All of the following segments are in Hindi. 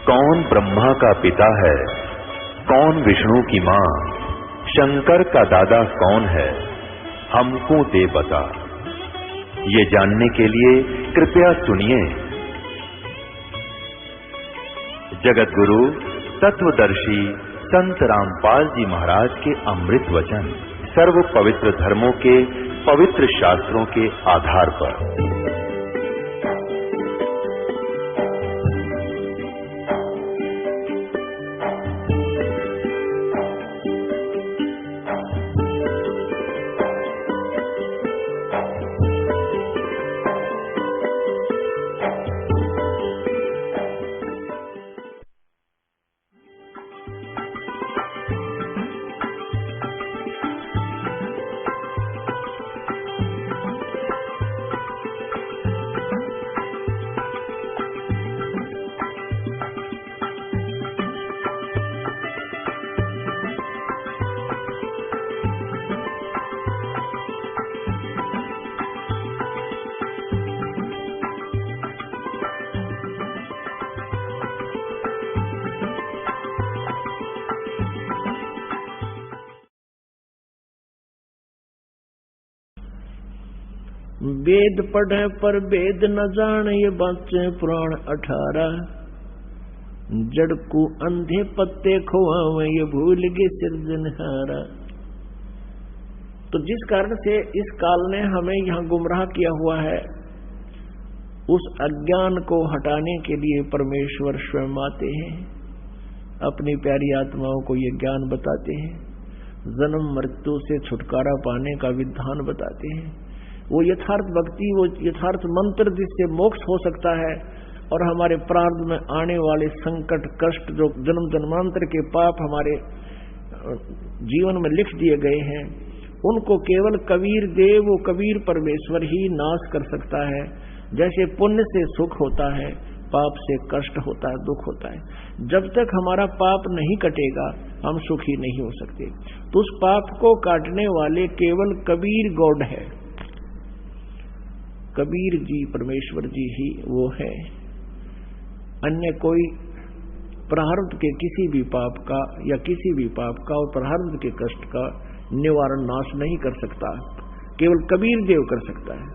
कौन ब्रह्मा का पिता है, कौन विष्णु की मां, शंकर का दादा कौन है, हमको दे बता। ये जानने के लिए कृपया सुनिए जगत गुरु तत्वदर्शी संत रामपाल जी महाराज के अमृत वचन सर्व पवित्र धर्मों के पवित्र शास्त्रों के आधार पर। वेद पढ़े पर वेद न जाने, ये बच्चे पुराण 18। जड़ को अंधे पत्ते खोआवे, ये भूल गए सिरजनहारा। तो जिस कारण से इस काल ने हमें यहाँ गुमराह किया हुआ है, उस अज्ञान को हटाने के लिए परमेश्वर स्वयं आते हैं, अपनी प्यारी आत्माओं को ये ज्ञान बताते हैं, जन्म मृत्यु से छुटकारा पाने का विधान बताते हैं। वो यथार्थ भक्ति, वो यथार्थ मंत्र जिससे मोक्ष हो सकता है और हमारे प्रारब्ध में आने वाले संकट कष्ट, जो जन्म जन्मांतर के पाप हमारे जीवन में लिख दिए गए हैं, उनको केवल कबीर देव, वो कबीर परमेश्वर ही नाश कर सकता है। जैसे पुण्य से सुख होता है, पाप से कष्ट होता है, दुख होता है। जब तक हमारा पाप नहीं कटेगा हम सुखी नहीं हो सकते। तो उस पाप को काटने वाले केवल कबीर गॉड है, कबीर जी परमेश्वर जी ही वो है। अन्य कोई प्रारब्ध के किसी भी पाप का या किसी भी पाप का और प्रारब्ध के कष्ट का निवारण नाश नहीं कर सकता, केवल कबीर देव कर सकता है।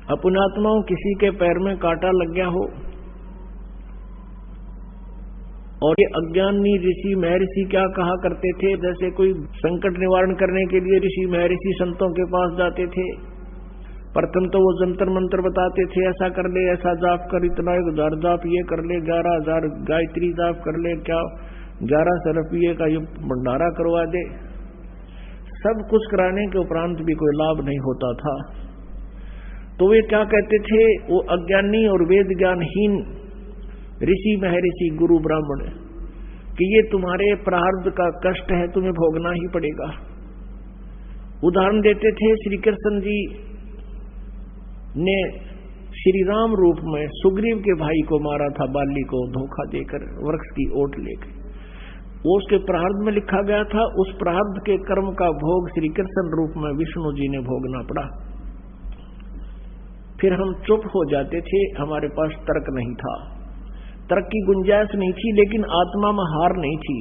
अपने आत्माओं किसी के पैर में कांटा लग गया हो और ये अज्ञानी ऋषि महर्षि क्या कहा करते थे, जैसे कोई संकट निवारण करने के लिए ऋषि महर्षि संतों के पास जाते थे। प्रथम तो वो जंतर मंत्र बताते थे, ऐसा कर ले, ऐसा जाप कर, इतना 1000 जाप ये कर ले, 11,000 गायत्री जाप कर ले, क्या 1100 रुपये का ये भंडारा करवा दे। सब कुछ कराने के उपरांत भी कोई लाभ नहीं होता था। तो वे क्या कहते थे, वो अज्ञानी और वेद ज्ञानहीन ऋषि महर्षि गुरु ब्राह्मण, कि ये तुम्हारे प्रारब्ध का कष्ट है, तुम्हें भोगना ही पड़ेगा। उदाहरण देते थे, श्री कृष्ण जी ने श्री राम रूप में सुग्रीव के भाई को मारा था, बाली को धोखा देकर वृक्ष की ओट लेकर। वो उसके प्रारब्ध में लिखा गया था। उस प्रारब्ध के कर्म का भोग श्री कृष्ण रूप में विष्णु जी ने भोगना पड़ा। फिर हम चुप हो जाते थे, हमारे पास तर्क नहीं था, तर्क की गुंजाइश नहीं थी, लेकिन आत्मा में हार नहीं थी।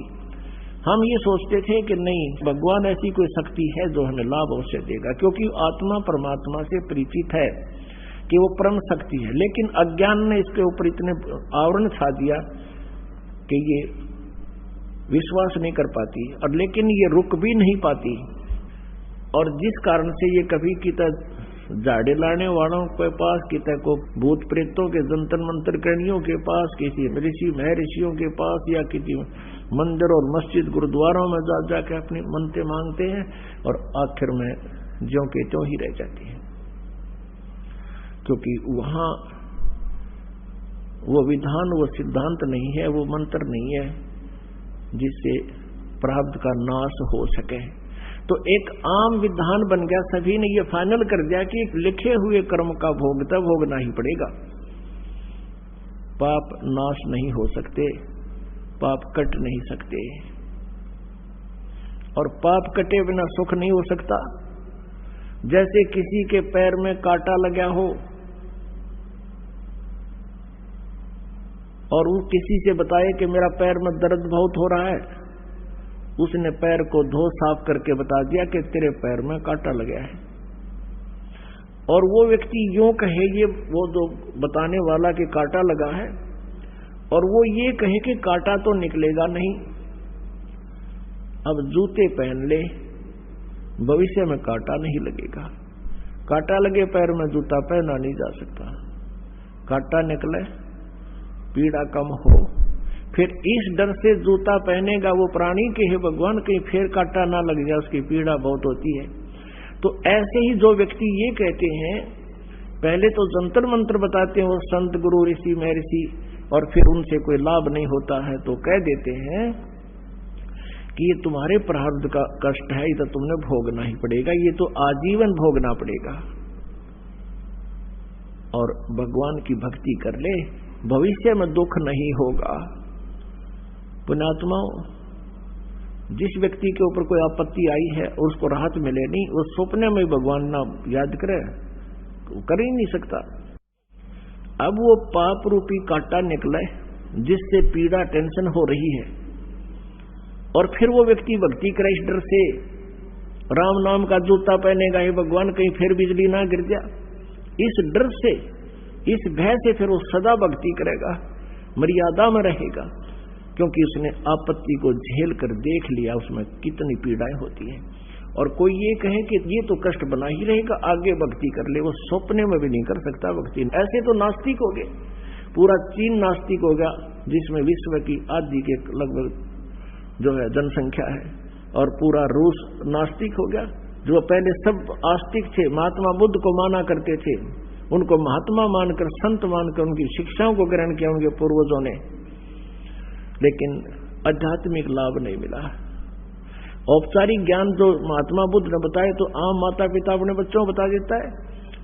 हम ये सोचते थे कि नहीं, भगवान ऐसी कोई शक्ति है जो हमें लाभ अवश्य देगा, क्योंकि आत्मा परमात्मा से परिचित है कि वो परम शक्ति है। लेकिन अज्ञान ने इसके ऊपर इतने आवरण छा दिया कि ये विश्वास नहीं कर पाती, और लेकिन ये रुक भी नहीं पाती। और जिस कारण से ये कभी किता जाड़े लाने वालों के पास, किता को भूत प्रेतों के जंतर मंत्र करणियों के पास, किसी ऋषि महर्षियों के पास, या किसी मंदिर और मस्जिद गुरुद्वारों में जाके अपनी मन्नतें मांगते हैं, और आखिर में ज्यों के त्यों ही रह जाती है, क्योंकि वहां वो विधान, वो सिद्धांत नहीं है, वो मंत्र नहीं है जिससे प्रारब्ध का नाश हो सके। तो एक आम विधान बन गया, सभी ने ये फाइनल कर दिया कि लिखे हुए कर्म का भोग तो भोगना ही पड़ेगा। पाप नाश नहीं हो सकते, पाप कट नहीं सकते, और पाप कटे बिना सुख नहीं हो सकता। जैसे किसी के पैर में कांटा लगा हो और वो किसी से बताए कि मेरा पैर में दर्द बहुत हो रहा है, उसने पैर को धो साफ करके बता दिया कि तेरे पैर में कांटा लगा है, और वो व्यक्ति यूं कहे, ये वो जो बताने वाला कि कांटा लगा है, और वो ये कहे कि कांटा तो निकलेगा नहीं, अब जूते पहन ले, भविष्य में कांटा नहीं लगेगा। कांटा लगे पैर में जूता पहना नहीं जा सकता, कांटा निकले पीड़ा कम हो। फिर इस डर से जूता पहनेगा वो प्राणी के हे भगवान कहीं फिर कांटा ना लग जाए, उसकी पीड़ा बहुत होती है। तो ऐसे ही जो व्यक्ति ये कहते हैं, पहले तो जंतर मंत्र बताते हैं वो संत गुरु ऋषि महर्षि, और फिर उनसे कोई लाभ नहीं होता है तो कह देते हैं कि ये तुम्हारे प्रारब्ध का कष्ट है, ये तो तुमने भोगना ही पड़ेगा, ये तो आजीवन भोगना पड़ेगा। और भगवान की भक्ति कर ले, भविष्य में दुख नहीं होगा। पुण्यात्माओं, जिस व्यक्ति के ऊपर कोई आपत्ति आई है और उसको राहत मिले नहीं, वो सपने में भगवान ना याद करे, कर ही नहीं सकता। अब वो पाप रूपी कांटा निकले जिससे पीड़ा टेंशन हो रही है, और फिर वो व्यक्ति भक्ति करे इस डर से, राम नाम का जूता पहनेगा, हे भगवान कहीं फिर बिजली ना गिर जा, इस डर से, इस भय से फिर वो सदा भक्ति करेगा, मर्यादा में रहेगा, क्योंकि उसने आपत्ति को झेल कर देख लिया उसमें कितनी पीड़ाएं होती हैं। और कोई ये कहे कि ये तो कष्ट बना ही रहेगा, आगे भक्ति कर ले, वो सपने में भी नहीं कर सकता भक्ति। ऐसे तो नास्तिक हो गए, पूरा चीन नास्तिक हो गया, जिसमें विश्व की आधी के लगभग जो है जनसंख्या है, और पूरा रूस नास्तिक हो गया। जो पहले सब आस्तिक थे, महात्मा बुद्ध को माना करते थे, उनको महात्मा मानकर, संत मानकर उनकी शिक्षाओं को ग्रहण किया उनके पूर्वजों ने, लेकिन आध्यात्मिक लाभ नहीं मिला। औपचारिक ज्ञान जो महात्मा बुद्ध ने बताए तो आम माता पिता अपने बच्चों को बता देता है,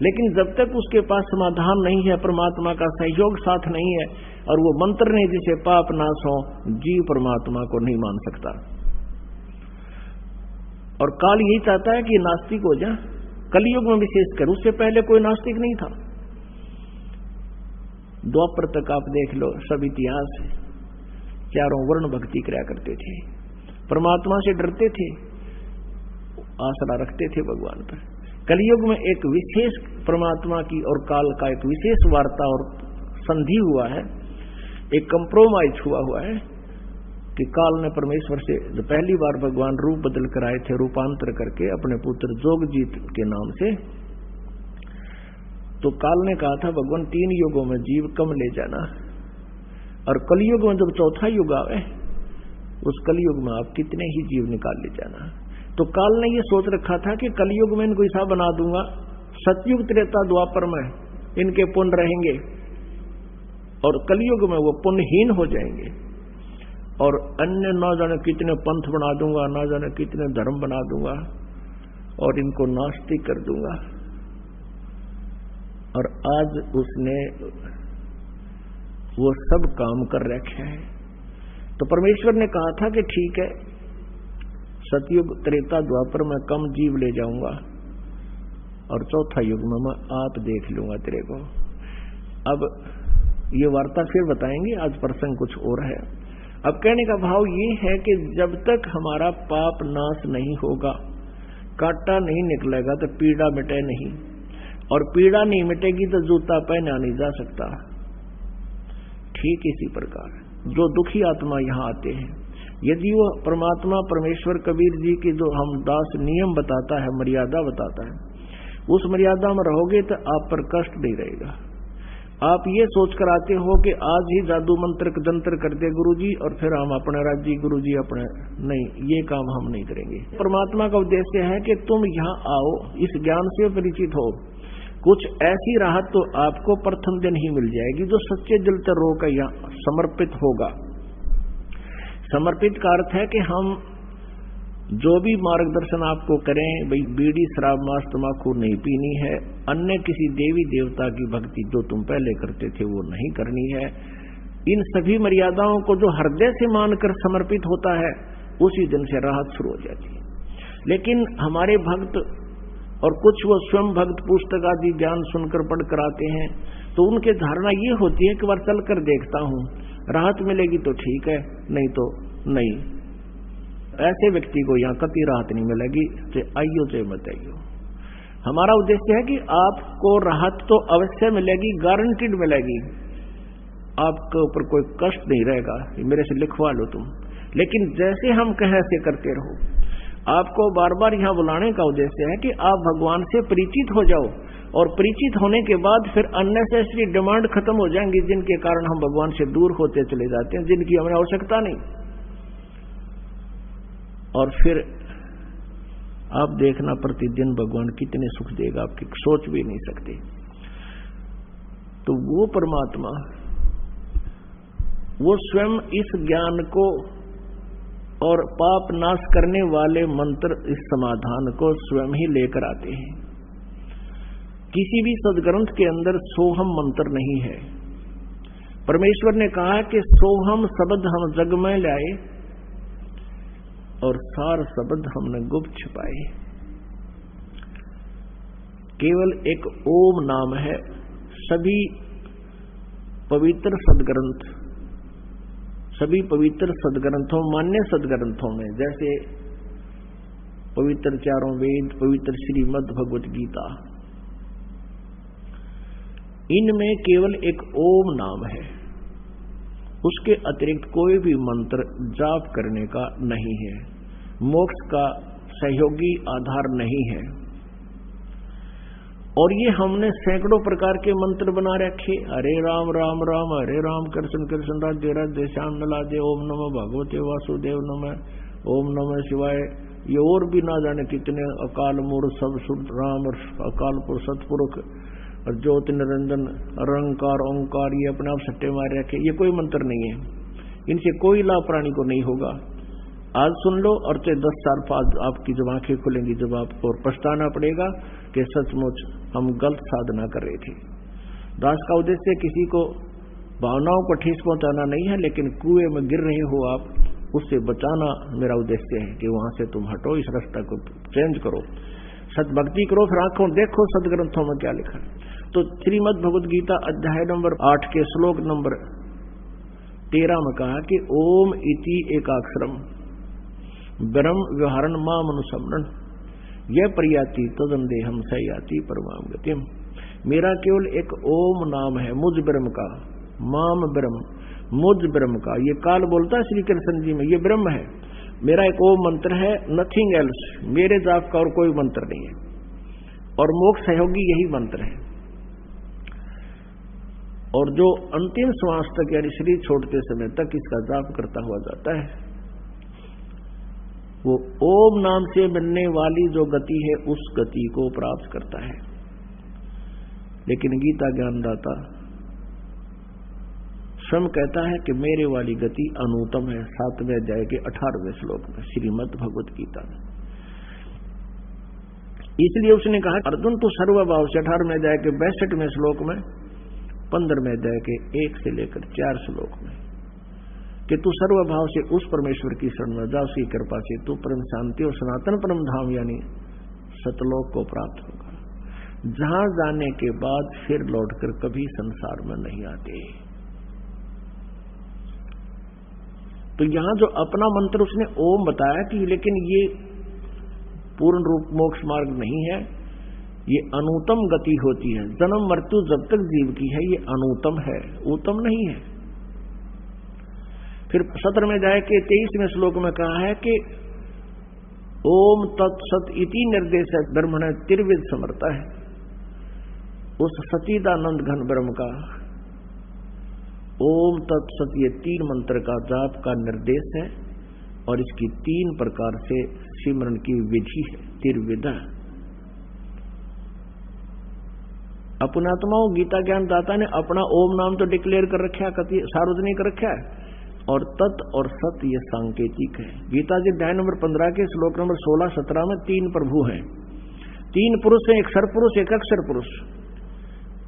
लेकिन जब तक उसके पास समाधान नहीं है, परमात्मा का सहयोग साथ नहीं है, और वो मंत्र नहीं जिसे पाप नाश हो, जीव परमात्मा को नहीं मान सकता। और काल यही चाहता है कि नास्तिक हो जाए, कलयुग में विशेषकर, उससे पहले कोई नास्तिक नहीं था। द्वापर तक आप देख लो, सब इतिहास है, चारों वर्ण भक्ति किया करते थे, परमात्मा से डरते थे, आसरा रखते थे भगवान पर। कलयुग में एक विशेष परमात्मा की और काल का एक विशेष वार्ता और संधि हुआ है, एक कंप्रोमाइज हुआ है कि काल ने परमेश्वर से जो पहली बार भगवान रूप बदल कर आए थे, रूपांतर करके अपने पुत्र जोगजीत के नाम से, तो काल ने कहा था भगवान 3 युगों में जीव कम ले जाना, और कलयुग में जब चौथा युग आवे उस कलयुग में आप कितने ही जीव निकाल ले जाना। तो काल ने ये सोच रखा था कि कलयुग में इनको ऐसा बना दूंगा, सतयुग त्रेता द्वापर में इनके पुण्य रहेंगे, और कलयुग में वो पुण्यहीन हो जाएंगे, और अन्य ना जाने कितने पंथ बना दूंगा, ना जाने कितने धर्म बना दूंगा, और इनको नास्तिक कर दूंगा। और आज उसने वो सब काम कर रखे हैं। तो परमेश्वर ने कहा था कि ठीक है, सतयुग त्रेता द्वापर में कम जीव ले जाऊंगा, और चौथा युग में मैं आप देख लूंगा तेरे को। अब ये वार्ता फिर बताएंगे, आज प्रसंग कुछ और है। अब कहने का भाव ये है कि जब तक हमारा पाप नाश नहीं होगा, कांटा नहीं निकलेगा, तो पीड़ा मिटे नहीं, और पीड़ा नहीं मिटेगी तो जूता पहना नहीं जा सकता। ठीक इसी प्रकार जो दुखी आत्मा यहाँ आते हैं, यदि वो परमात्मा परमेश्वर कबीर जी की जो हम दास नियम बताता है, मर्यादा बताता है, उस मर्यादा में रहोगे तो आप पर कष्ट नहीं रहेगा। आप ये सोचकर आते हो कि आज ही जादू मंत्र जंत्र कर दे गुरुजी और फिर हम अपने राज्य गुरुजी अपने, नहीं, ये काम हम नहीं करेंगे। परमात्मा का उद्देश्य है कि तुम यहाँ आओ, इस ज्ञान से परिचित हो, कुछ ऐसी राहत तो आपको प्रथम दिन ही मिल जाएगी जो सच्चे दिल से रो का यहाँ समर्पित होगा। समर्पित का अर्थ है कि हम जो भी मार्गदर्शन आपको करें, भाई बीड़ी शराब मांस तंबाकू नहीं पीनी है, अन्य किसी देवी देवता की भक्ति जो तुम पहले करते थे वो नहीं करनी है, इन सभी मर्यादाओं को जो हृदय से मानकर समर्पित होता है, उसी दिन से राहत शुरू हो जाती है। लेकिन हमारे भक्त और कुछ वो स्वयं भक्त पुस्तक आदि ज्ञान सुनकर पढ़कर आते हैं, तो उनके धारणा ये होती है कि बार चल कर देखता हूं, राहत मिलेगी तो ठीक है, नहीं तो नहीं। ऐसे व्यक्ति को यहाँ कभी राहत नहीं मिलेगी, चाहे आइयो चाहे मत आइयो। हमारा उद्देश्य है कि आपको राहत तो अवश्य मिलेगी, गारंटीड मिलेगी, आपके ऊपर कोई कष्ट नहीं रहेगा, मेरे से लिखवा लो तुम। लेकिन जैसे हम कहें ऐसे करते रहो। आपको बार बार यहां बुलाने का उद्देश्य है कि आप भगवान से परिचित हो जाओ, और परिचित होने के बाद फिर अननेसेसरी डिमांड खत्म हो जाएंगी, जिनके कारण हम भगवान से दूर होते चले जाते हैं, जिनकी हमें आवश्यकता नहीं। और फिर आप देखना प्रतिदिन भगवान कितने सुख देगा, आपकी सोच भी नहीं सकते। तो वो परमात्मा, वो स्वयं इस ज्ञान को और पाप नाश करने वाले मंत्र, इस समाधान को स्वयं ही लेकर आते हैं। किसी भी सदग्रंथ के अंदर सोहम मंत्र नहीं है। परमेश्वर ने कहा कि सोहम शब्द हम जग में लाए और सार शब्द हमने गुप्त छिपाए। केवल एक ओम नाम है। सभी पवित्र सदग्रंथ, सभी पवित्र सदग्रंथों, मान्य सदग्रंथों में, जैसे पवित्र चारों वेद, पवित्र श्रीमद् भगवत गीता, इनमें केवल एक ओम नाम है। उसके अतिरिक्त कोई भी मंत्र जाप करने का नहीं है, मोक्ष का सहयोगी आधार नहीं है। और ये हमने सैकड़ों प्रकार के मंत्र बना रखे, हरे राम राम राम हरे राम, कृष्ण कृष्ण राधे राधे, श्याम नलादे, ओम नमः भगवते वासुदेव नमः, ओम नमः शिवाय। ये और भी ना जाने कितने अकाल मूर्त सब सुर राम और अकाल पुरुष सतपुरुष और ज्योति निरंजन अरंकार ओंकार, ये अपने आप सट्टे मारे रखे। ये कोई मंत्र नहीं है, इनसे कोई लाभ प्राणी को नहीं होगा। आज सुन लो और 10 साल बाद आपकी जब आंखें खुलेंगी, जब आपको पछताना पड़ेगा कि सचमुच हम गलत साधना कर रहे थे। दास का उद्देश्य किसी को भावनाओं को ठेस पहुंचाना नहीं है, लेकिन कुएं में गिर रहे हो आप, उससे बचाना मेरा उद्देश्य है कि वहां से तुम हटो, इस रास्ता को चेंज करो, सतभक्ति करो, फिर आंखों देखो सदग्रंथों में क्या लिखा है। तो श्रीमद् भगवद गीता अध्याय नंबर 8 के श्लोक नंबर 13 में कहा कि ओम इति एकाक्षरम ब्रह्म व्यवहारण माम अनुसमरण यह प्रयाति तदंदेहम सयाति परमाम गतिम। मेरा केवल एक ओम नाम है, मुझ ब्रह्म का, माम ब्रह्म, मुझ ब्रह्म का। ये काल बोलता है श्री कृष्ण जी में, ये ब्रह्म है। मेरा एक ओम मंत्र है, नथिंग एल्स, मेरे जाप का और कोई मंत्र नहीं है, और मोक्ष सहयोगी यही मंत्र है। और जो अंतिम श्वास तक यानी शरीर छोड़ते समय तक इसका जाप करता हुआ जाता है, वो ओम नाम से मिलने वाली जो गति है उस गति को प्राप्त करता है। लेकिन गीता ज्ञानदाता स्वयं कहता है कि मेरे वाली गति अनुत्तम है। 7वें अध्याय के 18वें श्लोक में श्रीमद् भगवत गीता में। इसलिए उसने कहा अर्जुन तू सर्वभाव से 18वें अध्याय के 62वें श्लोक में, 15वें अध्याय के 1 से लेकर 4 श्लोक में, कि तू सर्वभाव से उस परमेश्वर की शरण में जा, उसकी कृपा से तू परम शांति और सनातन परम धाम यानी सतलोक को प्राप्त होगा, जहां जाने के बाद फिर लौटकर कभी संसार में नहीं आते। तो यहां जो अपना मंत्र उसने ओम बताया कि लेकिन ये पूर्ण रूप मोक्ष मार्ग नहीं है, ये अनुत्तम गति होती है। जन्म मृत्यु जब तक जीव की है ये अनुत्तम है, उत्तम नहीं है। फिर 17वें अध्याय के 23वें श्लोक में कहा है कि ओम तत्सत इति निर्देश है ब्रह्मण त्रिविध समर्था है। उस सतीदानंद घन ब्रह्म का ओम तत्सत ये 3 मंत्र का जाप का निर्देश है, और इसकी 3 प्रकार से सिमरन की विधि है, त्रिविधा। अपनात्माओं गीता ज्ञान दाता ने अपना ओम नाम तो डिक्लेयर कर रखा है, सार्वजनिक रखा है, और तत् और सत ये सांकेतिक है। गीता जी अध्याय नंबर 15 के श्लोक नंबर 16-17 में 3 प्रभु हैं, 3 पुरुष हैं, एक सरपुरुष एक अक्षर पुरुष।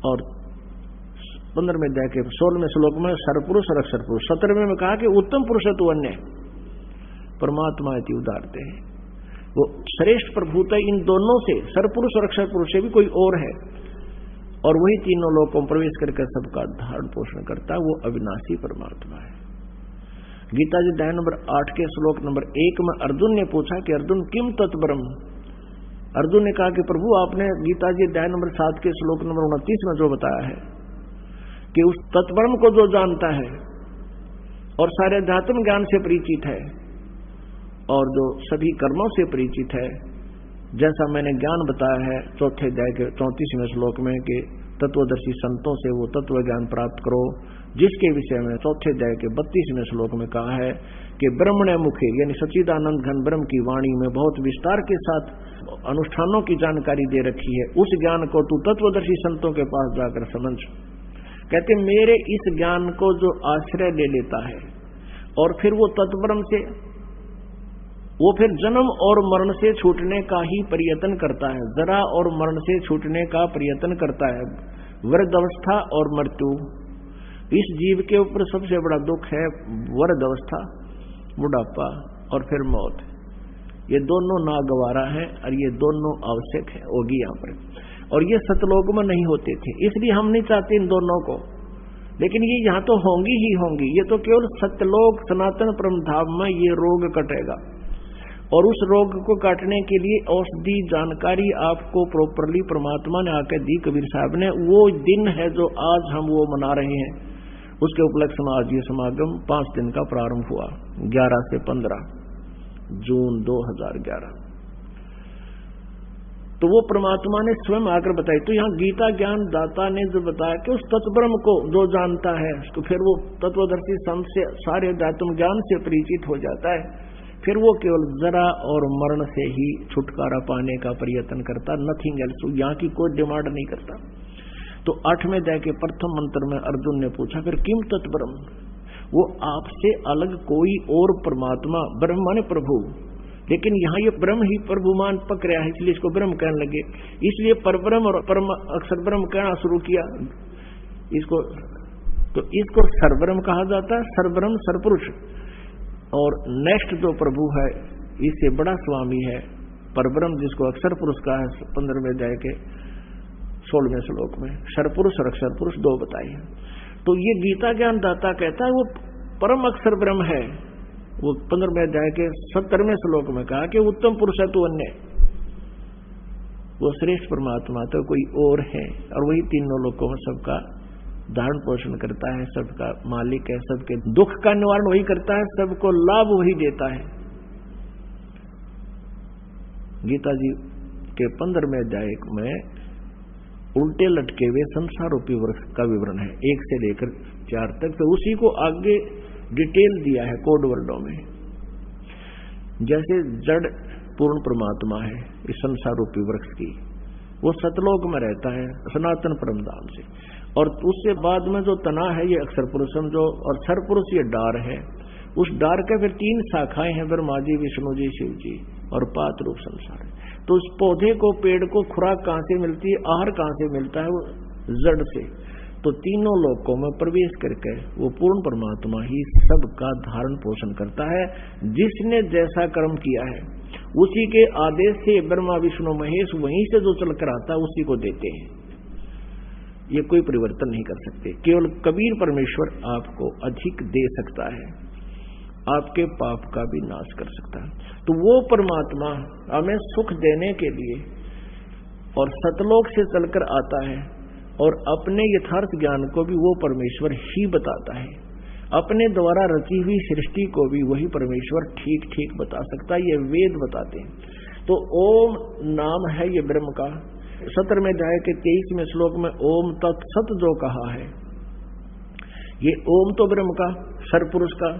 और 15वें अध्याय के 16वें श्लोक में सरपुरुष और अक्षर पुरुष। 17वें में कहा कि उत्तम पुरुष है तू अन्य परमात्मा इति उदारते हैं। वो श्रेष्ठ प्रभुता इन दोनों से, सरपुरुष और अक्षर पुरुष से भी कोई और है, और वही तीनों लोकों में प्रवेश करके सबका धारण पोषण करता है, वो अविनाशी परमात्मा है। गीता जी अध्याय नंबर 8 के श्लोक नंबर 1 में अर्जुन ने पूछा कि अर्जुन किम तत्ब्रह्म। अर्जुन ने कहा कि प्रभु आपने गीता जी अध्याय नंबर 7 के श्लोक नंबर 29 में जो बताया है कि उस तत्ब्रह्म को जो जानता है और सारे अध्यात्म ज्ञान से परिचित है और जो सभी कर्मों से परिचित है, जैसा मैंने ज्ञान बताया है चौथे अध्याय के 34वें श्लोक में कि तत्वदर्शी संतों से वो तत्व ज्ञान प्राप्त करो, जिसके विषय में चौथे अध्याय के 32वें श्लोक में कहा है कि ब्रह्मण्य मुखे यानी सच्चिदानंद घन ब्रह्म की वाणी में बहुत विस्तार के साथ अनुष्ठानों की जानकारी दे रखी है। उस ज्ञान को तू तत्वदर्शी संतों के पास जाकर समझ। कहते मेरे इस ज्ञान को जो आश्रय ले लेता है और फिर वो तत्ब्रह्म से वो फिर जन्म और मरण से छूटने का ही प्रयत्न करता है, जरा और मरण से छूटने का प्रयत्न करता है। वृद्धावस्था और मृत्यु, इस जीव के ऊपर सबसे बड़ा दुख है वृद्धावस्था, बुढ़ापा और फिर मौत। ये दोनों नागवारा हैं और ये दोनों आवश्यक है होगी यहाँ पर, और ये सतलोक में नहीं होते थे, इसलिए हम नहीं चाहते इन दोनों को, लेकिन ये यहाँ तो होंगी ही होंगी। ये तो केवल सतलोक सनातन परम धाम में ये रोग कटेगा, और उस रोग को काटने के लिए औषधि जानकारी आपको प्रॉपरली परमात्मा ने आकर दी, कबीर साहब ने। वो दिन है जो आज हम वो मना रहे हैं, उसके उपलक्ष्य में आज ये समागम 5 दिन का प्रारंभ हुआ, 11 से 15 जून 2011। तो वो परमात्मा ने स्वयं आकर बताई। तो यहाँ गीता ज्ञान दाता ने जो बताया कि उस तत्ब्रह्म को जो जानता है उसको फिर वो तत्वदर्शी संत से सारे अध्यात्म ज्ञान से परिचित हो जाता है, फिर वो केवल जरा और मरण से ही छुटकारा पाने का प्रयत्न करता, नथिंग एल्स। यहाँ की कोई डिमांड नहीं करता। तो 8वें अध्याय के प्रथम मंत्र में अर्जुन ने पूछा फिर किम तत्ब्रह्म, वो आपसे अलग कोई और परमात्मा, ब्रह्म माने प्रभु, लेकिन यहाँ ये ब्रह्म ही प्रभुमान पक रहा है, इसलिए इसको ब्रह्म कहने लगे, इसलिए परब्रह्म और परम अक्षर ब्रह्म कहना शुरू किया इसको। तो इसको सरब्रह्म कहा जाता है, सरब्रह्म सरपुरुष। और नेक्स्ट जो प्रभु है इससे बड़ा स्वामी है परब्रह्म, जिसको अक्षर पुरुष का है 15वें अध्याय के 16वें श्लोक में सरपुरुष और अक्षर पुरुष 2 बताए हैं। तो ये गीता ज्ञान दाता कहता है वो परम अक्षर ब्रह्म है। वो 15वें अध्याय के 17वें श्लोक में कहा कि उत्तम पुरुष है तू अन्य, वो श्रेष्ठ परमात्मा तो कोई और है, और वही तीनों लोकों में सबका धारण पोषण करता है, सबका मालिक है, सबके दुख का निवारण वही करता है, सबको लाभ वही देता है। गीता जी के 15वें अध्याय में उल्टे लटके हुए संसार रूपी वृक्ष का विवरण है 1 से लेकर 4 तक। तो उसी को आगे डिटेल दिया है कोड वर्डों में। जैसे जड़ पूर्ण परमात्मा है इस संसार रूपी वृक्ष की, वो सतलोक में रहता है सनातन परमधाम से, और उससे बाद में जो तना है ये अक्षर पुरुष समझो, और सर पुरुष ये डार है। उस डार के फिर 3 शाखाएं हैं, ब्रह्मा जी, विष्णु जी, शिव जी, और पात रूप संसार है। तो उस पौधे को, पेड़ को खुराक कहां से मिलती है, आहार कहां से मिलता है, वो जड़ से। तो तीनों लोकों में प्रवेश करके वो पूर्ण परमात्मा ही सबका धारण पोषण करता है। जिसने जैसा कर्म किया है उसी के आदेश से ब्रह्मा विष्णु महेश वहीं से जो चलकर आता है उसी को देते हैं, ये कोई परिवर्तन नहीं कर सकते। केवल कबीर परमेश्वर आपको अधिक दे सकता है, आपके पाप का भी नाश कर सकता है। तो वो परमात्मा हमें सुख देने के लिए और सतलोक से चलकर आता है, और अपने यथार्थ ज्ञान को भी वो परमेश्वर ही बताता है। अपने द्वारा रची हुई सृष्टि को भी वही परमेश्वर ठीक ठीक बता सकता है, ये वेद बताते हैं। तो ओम नाम है ये ब्रह्म का। 17वें अध्याय के 23वें श्लोक में ओम तत्सत जो कहा है, ये ओम तो ब्रह्म का, सरपुरुष का।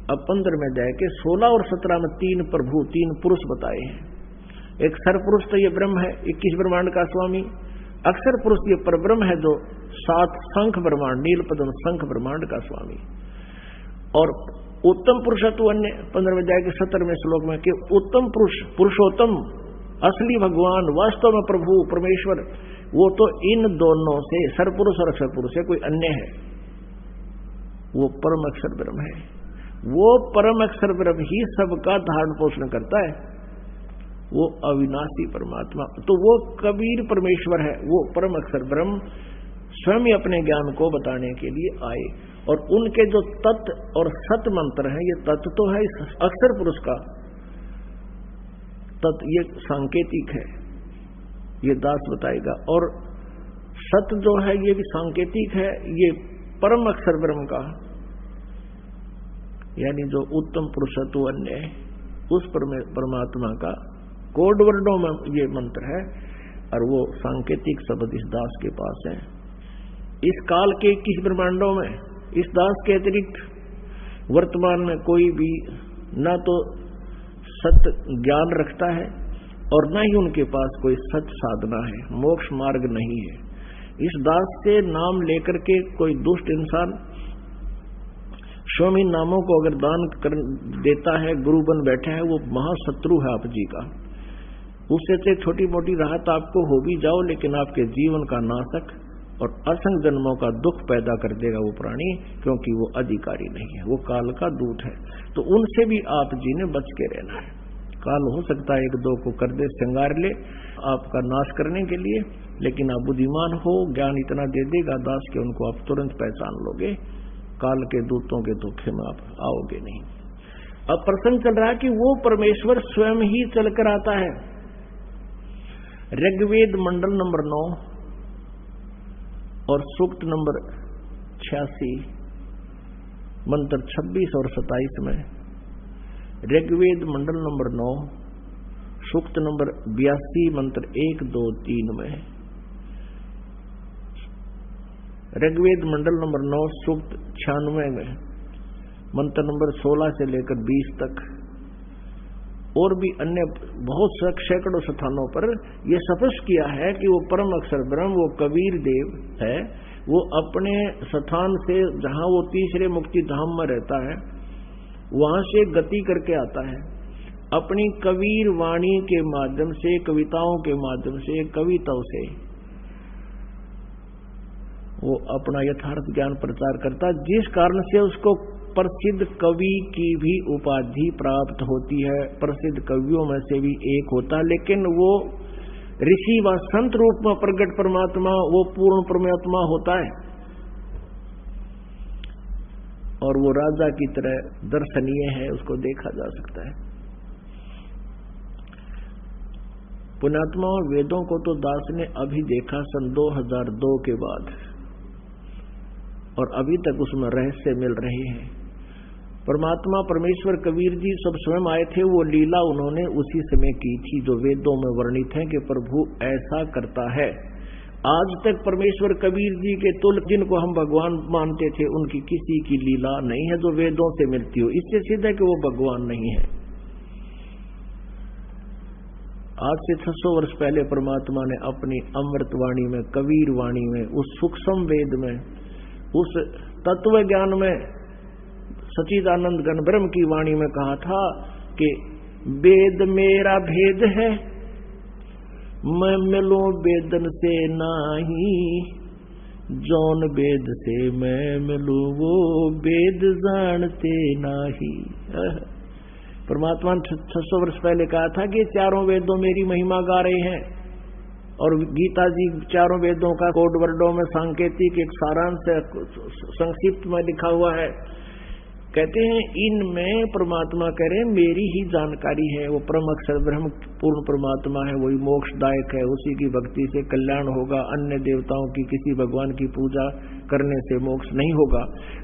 अब 15वें अध्याय के 16 और 17 में 3 प्रभु, 3 पुरुष बताए हैं। एक सरपुरुष तो ये ब्रह्म है, 21 ब्रह्मांड का स्वामी। अक्षर पुरुष ये परब्रह्म है जो 7 शंख ब्रह्मांड, नील पद्म शंख ब्रह्मांड का स्वामी। और उत्तम पुरुष है तो अन्य 15वें अध्याय के 17वें श्लोक में कि उत्तम पुरुष, पुरुषोत्तम, असली भगवान, वास्तव में प्रभु परमेश्वर, वो तो इन दोनों से, सरपुरुष और अक्षर पुरुष से कोई अन्य है, वो परम अक्षर ब्रह्म है। वो परम अक्षर ब्रह्म ही सबका धारण पोषण करता है। वो अविनाशी परमात्मा, तो वो कबीर परमेश्वर है, वो परम अक्षर ब्रह्म स्वयं ही अपने ज्ञान को बताने के लिए आए। और उनके जो तत् और सत मंत्र हैं, ये तत् तो है इस अक्षर पुरुष का, तत् ये सांकेतिक है, ये दास बताएगा, और सत जो है ये भी सांकेतिक है, ये परम अक्षर ब्रह्म का, यानी जो उत्तम पुरुषत्व अन्य है उस परमात्मा का कोड वर्डों में ये मंत्र है, और वो सांकेतिक शब्द इस दास के पास है। इस काल के 21 ब्रह्मांडों में इस दास के अतिरिक्त वर्तमान में कोई भी ना तो सत्य ज्ञान रखता है और न ही उनके पास कोई सत्य साधना है, मोक्ष मार्ग नहीं है। इस दास से नाम लेकर के कोई दुष्ट इंसान स्वयं नामों को अगर दान कर देता है, गुरु बन बैठा है, वो महाशत्रु है आप जी का। उससे से छोटी मोटी राहत आपको हो भी जाओ, लेकिन आपके जीवन का नाशक और असंख्य जन्मों का दुख पैदा कर देगा वो प्राणी, क्योंकि वो अधिकारी नहीं है, वो काल का दूत है। तो उनसे भी आप जी ने बच के रहना है। काल हो सकता है एक दो को कर दे, श्रृंगार ले आपका नाश करने के लिए, लेकिन आप बुद्धिमान हो, ज्ञान इतना दे देगा दास के उनको आप तुरंत पहचान लोगे। काल के दूतों के धोखे में आप आओगे नहीं। अब प्रसंग चल रहा है कि वो परमेश्वर स्वयं ही चलकर आता है। ऋग्वेद मंडल नंबर 9 और सूक्त नंबर 86 मंत्र 26 और 27 में, ऋग्वेद मंडल नंबर 9 सूक्त नंबर 82 मंत्र 1, 2, 3 में, ऋग्वेद मंडल नंबर 9 सूक्त 96 में मंत्र नंबर 16 से लेकर 20 तक, और भी अन्य बहुत सैकड़ों स्थानों पर यह स्पष्ट किया है कि वो परम अक्षर ब्रह्म, वो कबीर देव है, वो अपने स्थान से जहां वो तीसरे मुक्ति धाम में रहता है वहां से गति करके आता है। अपनी कबीर वाणी के माध्यम से, कविताओं के माध्यम से, कविताओं से वो अपना यथार्थ ज्ञान प्रचार करता, जिस कारण से उसको प्रसिद्ध कवि की भी उपाधि प्राप्त होती है। प्रसिद्ध कवियों में से भी एक होता है, लेकिन वो ऋषि व संत रूप में प्रकट परमात्मा, वो पूर्ण परमात्मा होता है, और वो राजा की तरह दर्शनीय है, उसको देखा जा सकता है। पुण्यात्मा वेदों को तो दास ने अभी देखा सन 2002 के बाद, और अभी तक उसमें रहस्य मिल रहे हैं। परमात्मा परमेश्वर कबीर जी सब स्वयं आए थे, वो लीला उन्होंने उसी समय की थी जो वेदों में वर्णित है कि प्रभु ऐसा करता है। आज तक परमेश्वर कबीर जी के तुल्य जिनको हम भगवान मानते थे, उनकी किसी की लीला नहीं है जो वेदों से मिलती हो। इससे सिद्ध है कि वो भगवान नहीं है। आज से 600 वर्ष पहले परमात्मा ने अपनी अमृत वाणी में, कबीर वाणी में, उस सूक्ष्म वेद में, उस तत्व ज्ञान में, सच्चिदानंद घन ब्रह्म की वाणी में कहा था कि वेद मेरा भेद है, मैं मिलूं वेदन से नाही, जौन वेद से मैं मिलूं वो वेद जानते नाही। परमात्मा ने 600 वर्ष पहले कहा था कि चारों वेदों मेरी महिमा गा रहे हैं, और गीता जी चारों वेदों का कोड वर्डों में सांकेतिक एक सारांश संक्षिप्त में लिखा हुआ है। कहते हैं इनमें परमात्मा कह रहे हैं मेरी ही जानकारी है, वो परम अक्षर ब्रह्म पूर्ण परमात्मा है, वही मोक्षदायक है, उसी की भक्ति से कल्याण होगा, अन्य देवताओं की किसी भगवान की पूजा करने से मोक्ष नहीं होगा।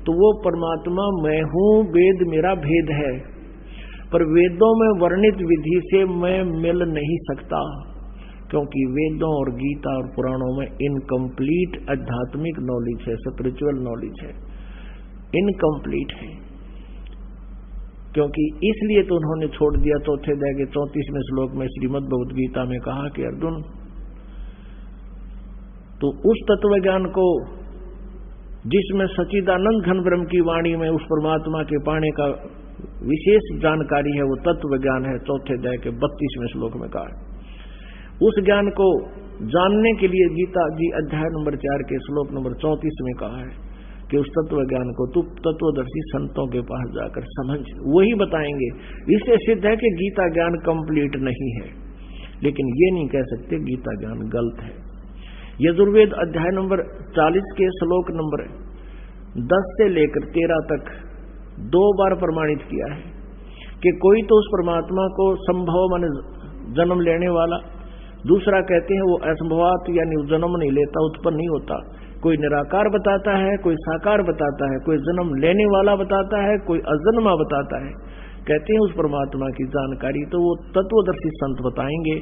तो वो परमात्मा मैं हूँ, वेद मेरा भेद है, पर वेदों में वर्णित विधि से मैं मिल नहीं सकता, क्योंकि वेदों और गीता और पुराणों में इनकम्प्लीट आध्यात्मिक नॉलेज है, स्पिरिचुअल नॉलेज है, इनकम्प्लीट है। क्योंकि इसलिए तो उन्होंने छोड़ दिया। चौथे अध्याय के 34वें श्लोक में श्रीमद् भगवद गीता में कहा कि अर्जुन तो उस तत्व ज्ञान को जिसमें सच्चिदानंद घन ब्रह्म की वाणी में उस परमात्मा के पाने का विशेष जानकारी है, वो तत्व ज्ञान है। चौथे अध्याय के 32वें श्लोक में कहा। उस ज्ञान को जानने के लिए गीता जी अध्याय नंबर 4 के श्लोक नंबर 34 में कहा है कि उस तत्व ज्ञान को तू तत्वदर्शी संतों के पास जाकर समझ, वही बताएंगे। इससे सिद्ध है कि गीता ज्ञान कंप्लीट नहीं है। लेकिन ये नहीं कह सकते गीता ज्ञान गलत है। यजुर्वेद अध्याय नंबर 40 के श्लोक नंबर 10 से लेकर 13 तक 2 बार प्रमाणित किया है कि कोई तो उस परमात्मा को संभव माने जन्म लेने वाला, दूसरा कहते हैं वो असंभवात यानी जन्म नहीं लेता, उत्पन्न नहीं होता। कोई निराकार बताता है, कोई साकार बताता है, कोई जन्म लेने वाला बताता है, कोई अजन्मा बताता है। कहते हैं उस परमात्मा की जानकारी तो वो तत्वदर्शी संत बताएंगे।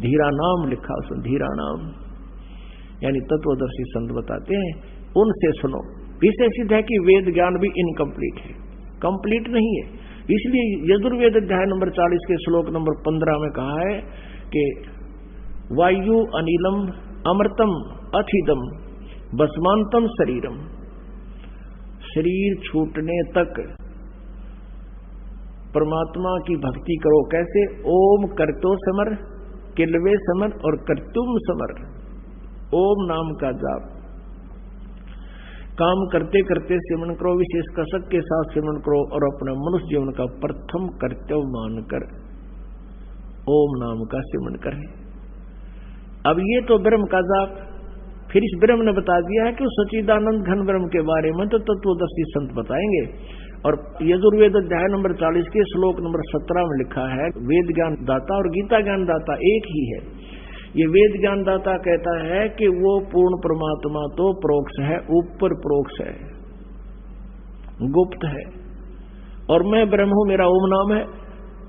धीरा नाम लिखा उसमें, धीरा नाम यानी तत्वदर्शी संत बताते हैं, उनसे सुनो। इससे सिद्ध है कि वेद ज्ञान भी इनकम्प्लीट है, कंप्लीट नहीं है। इसलिए यजुर्वेद अध्याय नंबर 40 के श्लोक नंबर 15 में कहा है कि वायु अनिलम अमृतम अथिदम भस्मांतम शरीरम। शरीर छूटने तक परमात्मा की भक्ति करो। कैसे? ओम करतो समर, किलवे समर और करतुम समर। ओम नाम का जाप काम करते करते सिमरण करो, विशेष कसक के साथ सिमरण करो और अपना मनुष्य जीवन का प्रथम कर्तव्य मानकर ओम नाम का सिमरण करें। अब ये तो ब्रह्म का जाप। फिर इस ब्रह्म ने बता दिया है कि उस सच्चिदानंद घन ब्रह्म के बारे में तो तत्वदर्शी संत बताएंगे। और यजुर्वेद अध्याय नंबर 40 के श्लोक नंबर 17 में लिखा है वेद ज्ञान दाता और गीता ज्ञान दाता एक ही है। ये वेद ज्ञान दाता कहता है कि वो पूर्ण परमात्मा तो प्रोक्ष है, ऊपर प्रोक्ष है, गुप्त है, और मैं ब्रह्म हूं, मेरा ओम नाम है।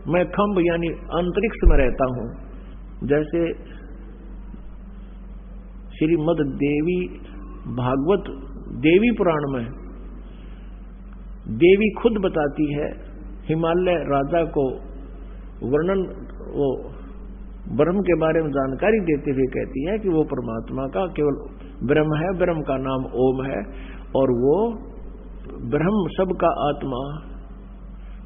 मैं खंभ यानी अंतरिक्ष में रहता हूं। जैसे श्रीमद देवी भागवत देवी पुराण में देवी खुद बताती है, हिमालय राजा को वर्णन वो ब्रह्म के बारे में जानकारी देते हुए कहती है कि वो परमात्मा का केवल ब्रह्म है, ब्रह्म का नाम ओम है, और वो ब्रह्म सबका आत्मा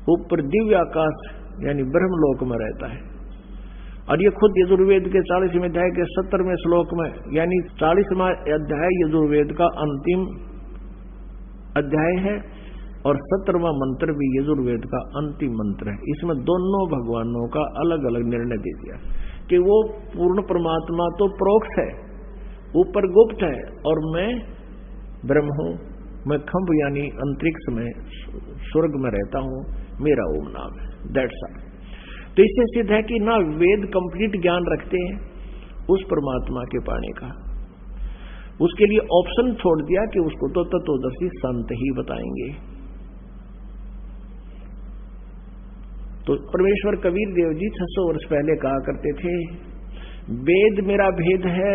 ऊपर दिव्य आकाश यानी ब्रह्मलोक में रहता है। और ये खुद यजुर्वेद के 40वें अध्याय के 70वें श्लोक में यानी 40वां अध्याय यजुर्वेद का अंतिम अध्याय है और 70वां मंत्र भी यजुर्वेद का अंतिम मंत्र है। इसमें दोनों भगवानों का अलग अलग निर्णय दे दिया कि वो पूर्ण परमात्मा तो प्रोक्ष है, ऊपर गुप्त है, और मैं ब्रह्म हूं, मैं खंभ यानी अंतरिक्ष में स्वर्ग में रहता हूं, मेरा ओम नाम है। That's all. तो इससे सिद्ध है कि ना वेद कंप्लीट ज्ञान रखते हैं उस परमात्मा के पाने का। उसके लिए ऑप्शन छोड़ दिया कि उसको तो तत्वदर्शी संत ही बताएंगे। तो परमेश्वर कबीर देव जी 600 वर्ष पहले कहा करते थे, वेद मेरा भेद है,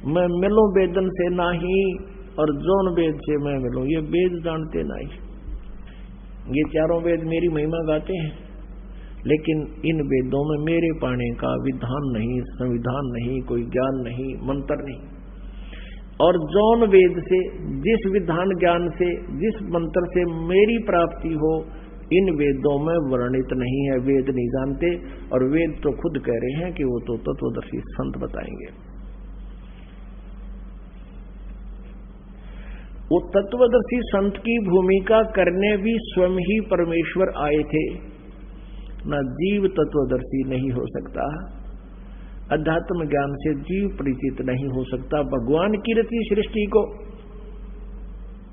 मैं मिलूं वेदन से नाही, और जौन वेद से मैं मिलूं। ये वेद जानते नहीं, ये चारों वेद मेरी महिमा गाते हैं, लेकिन इन वेदों में मेरे पाने का विधान नहीं, संविधान नहीं, कोई ज्ञान नहीं, मंत्र नहीं। और जौन वेद से, जिस विधान ज्ञान से, जिस मंत्र से मेरी प्राप्ति हो, इन वेदों में वर्णित नहीं है। वेद नहीं जानते, और वेद तो खुद कह रहे हैं कि वो तो तत्वदर्शी संत बताएंगे। वो तत्वदर्शी संत की भूमिका करने भी स्वयं ही परमेश्वर आए थे। ना जीव तत्वदर्शी नहीं हो सकता, अध्यात्म ज्ञान से जीव परिचित नहीं हो सकता भगवान की रची सृष्टि को।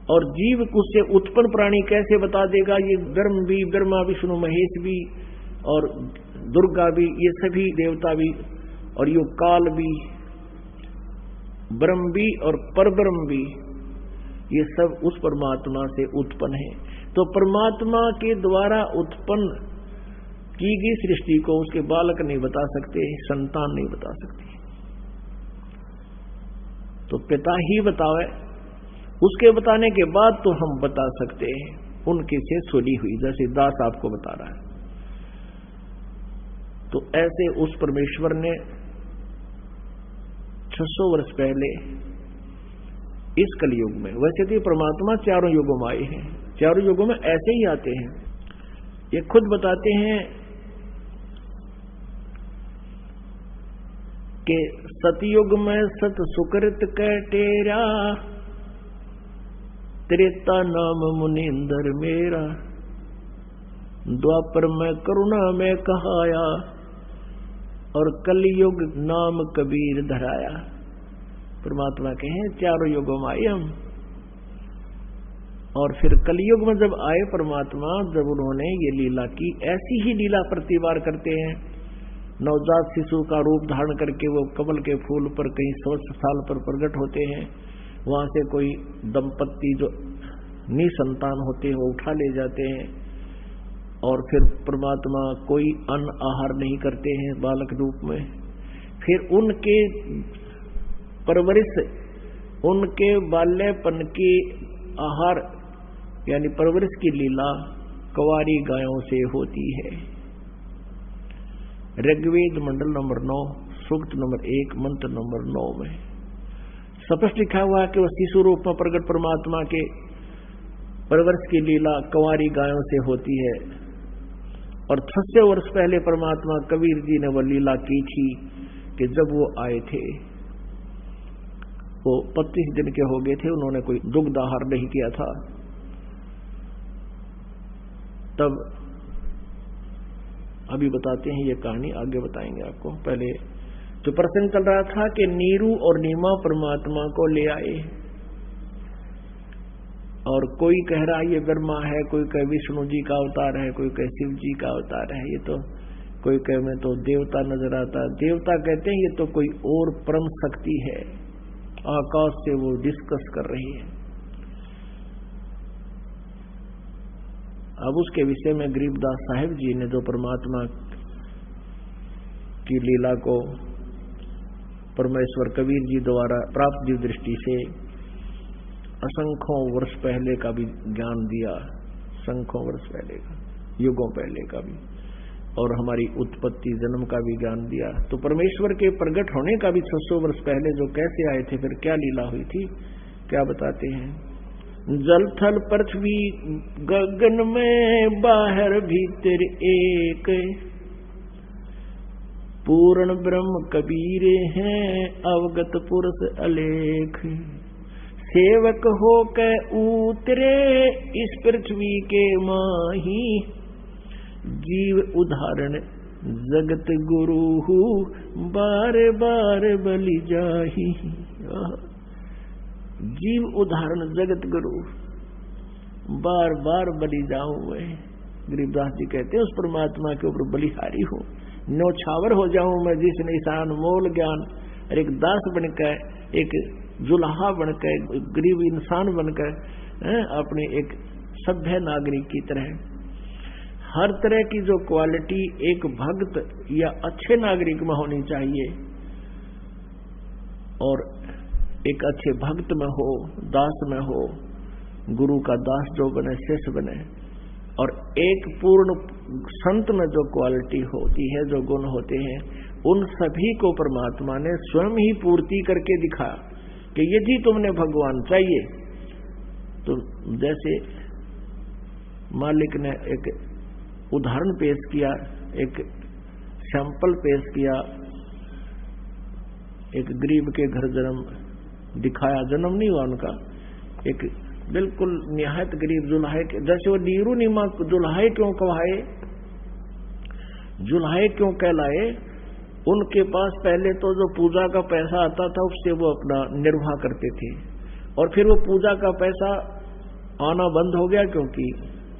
और जीव उससे उत्पन्न प्राणी कैसे बता देगा? ये ब्रह्म भी, ब्रह्मा विष्णु महेश भी, और दुर्गा भी, ये सभी देवता भी, और यो काल भी, ब्रह्म भी और परब्रह्म भी, ये सब उस परमात्मा से उत्पन्न है। तो परमात्मा के द्वारा उत्पन्न की गई सृष्टि को उसके बालक नहीं बता सकते, संतान नहीं बता सकती, तो पिता ही बतावे। उसके बताने के बाद तो हम बता सकते हैं, उनके से सुनी हुई, जैसे दास आपको बता रहा है। तो ऐसे उस परमेश्वर ने 600 वर्ष पहले इस कलयुग में, वैसे तो परमात्मा चारों युगों में आए हैं, चारों युगों में ऐसे ही आते हैं। ये खुद बताते हैं कि सतयुग में सत सुकृत कटेरा, त्रेता नाम मुनिंदर मेरा, द्वापर में करुणा में कहाया, और कलयुग नाम कबीर धराया। परमात्मा कहे चारों युगों में आए हम। और फिर कलयुग में जब आए परमात्मा, जब उन्होंने ये लीला की, ऐसी ही लीला प्रतिवार करते हैं। नवजात शिशु का रूप धारण करके वो कमल के फूल पर कहीं 100 साल पर प्रकट होते हैं। वहां से कोई दंपत्ति जो निसंतान होते हैं वो उठा ले जाते हैं। और फिर परमात्मा कोई अन्न आहार नहीं करते हैं बालक रूप में। फिर उनके परवरिश, उनके बाल्यपन के आहार यानी परवरिश की लीला कुंवारी गायों से होती है। ऋग्वेद मंडल नंबर 9 सूक्त नंबर 1 मंत्र नंबर 9 में स्पष्ट लिखा हुआ है कि वह शिशु रूप में प्रकट परमात्मा के परवरिश की लीला कुंवारी गायों से होती है। और 600 वर्ष पहले परमात्मा कबीर जी ने वह लीला की थी कि जब वो आए थे, वो 25 दिन के हो गए थे, उन्होंने कोई दुग्ध आहार नहीं किया था। तब अभी बताते हैं ये कहानी, आगे बताएंगे आपको। पहले जो प्रसंग चल रहा था कि नीरू और नीमा परमात्मा को ले आए, और कोई कह रहा ये ब्रह्मा है, कोई कहे विष्णु जी का अवतार है, कोई कहे शिव जी का अवतार है, ये तो कोई कहे में तो देवता नजर आता। देवता कहते हैं ये तो कोई और परम शक्ति है, आकाश से वो डिस्कस कर रही है। अब उसके विषय में गरीबदास साहिब जी ने जो परमात्मा की लीला को परमेश्वर कबीर जी द्वारा प्राप्त दिव्य दृष्टि से असंख्यों वर्ष पहले का भी ज्ञान दिया, संख्यों वर्ष पहले का, युगों पहले का भी, और हमारी उत्पत्ति जन्म का भी ज्ञान दिया। तो परमेश्वर के प्रकट होने का भी 600 वर्ष पहले जो कैसे आए थे, फिर क्या लीला हुई थी, क्या बताते हैं। जल थल पृथ्वी गगन में बाहर भीतर एक, पूर्ण ब्रह्म कबीर हैं अवगत पुरुष अलेख। सेवक हो के उतरे इस पृथ्वी के माही, जीव उदाहरण जगत गुरु बार बार बलि जाही। जीव उदाहरण जगत गुरु बार बार बलि जाऊं मैं। गरीबदास जी कहते हैं उस परमात्मा के ऊपर बलिहारी हूं, न्योछावर हो जाऊं मैं, जिस निशान मोल ज्ञान और एक दास बनकर, एक जुल्हा बनकर, गरीब इंसान बनकर अपने एक सभ्य नागरिक की तरह हर तरह की जो क्वालिटी एक भक्त या अच्छे नागरिक में होनी चाहिए, और एक अच्छे भक्त में हो, दास में हो, गुरु का दास जो बने, शिष्य बने, और एक पूर्ण संत में जो क्वालिटी होती है, जो गुण होते हैं, उन सभी को परमात्मा ने स्वयं ही पूर्ति करके दिखाया कि यदि तुमने भगवान चाहिए तो जैसे मालिक ने एक उदाहरण पेश किया, एक सैंपल पेश किया, एक गरीब के घर जन्म दिखाया, जन्म नहीं हुआ उनका, एक बिल्कुल निहायत गरीब जुल्हाए, जैसे वो नीरू नीमा जुल्हाए क्यों कहवाए, जुल्हाए क्यों कहलाए, उनके पास पहले तो जो पूजा का पैसा आता था उससे वो अपना निर्वाह करते थे, और फिर वो पूजा का पैसा आना बंद हो गया क्योंकि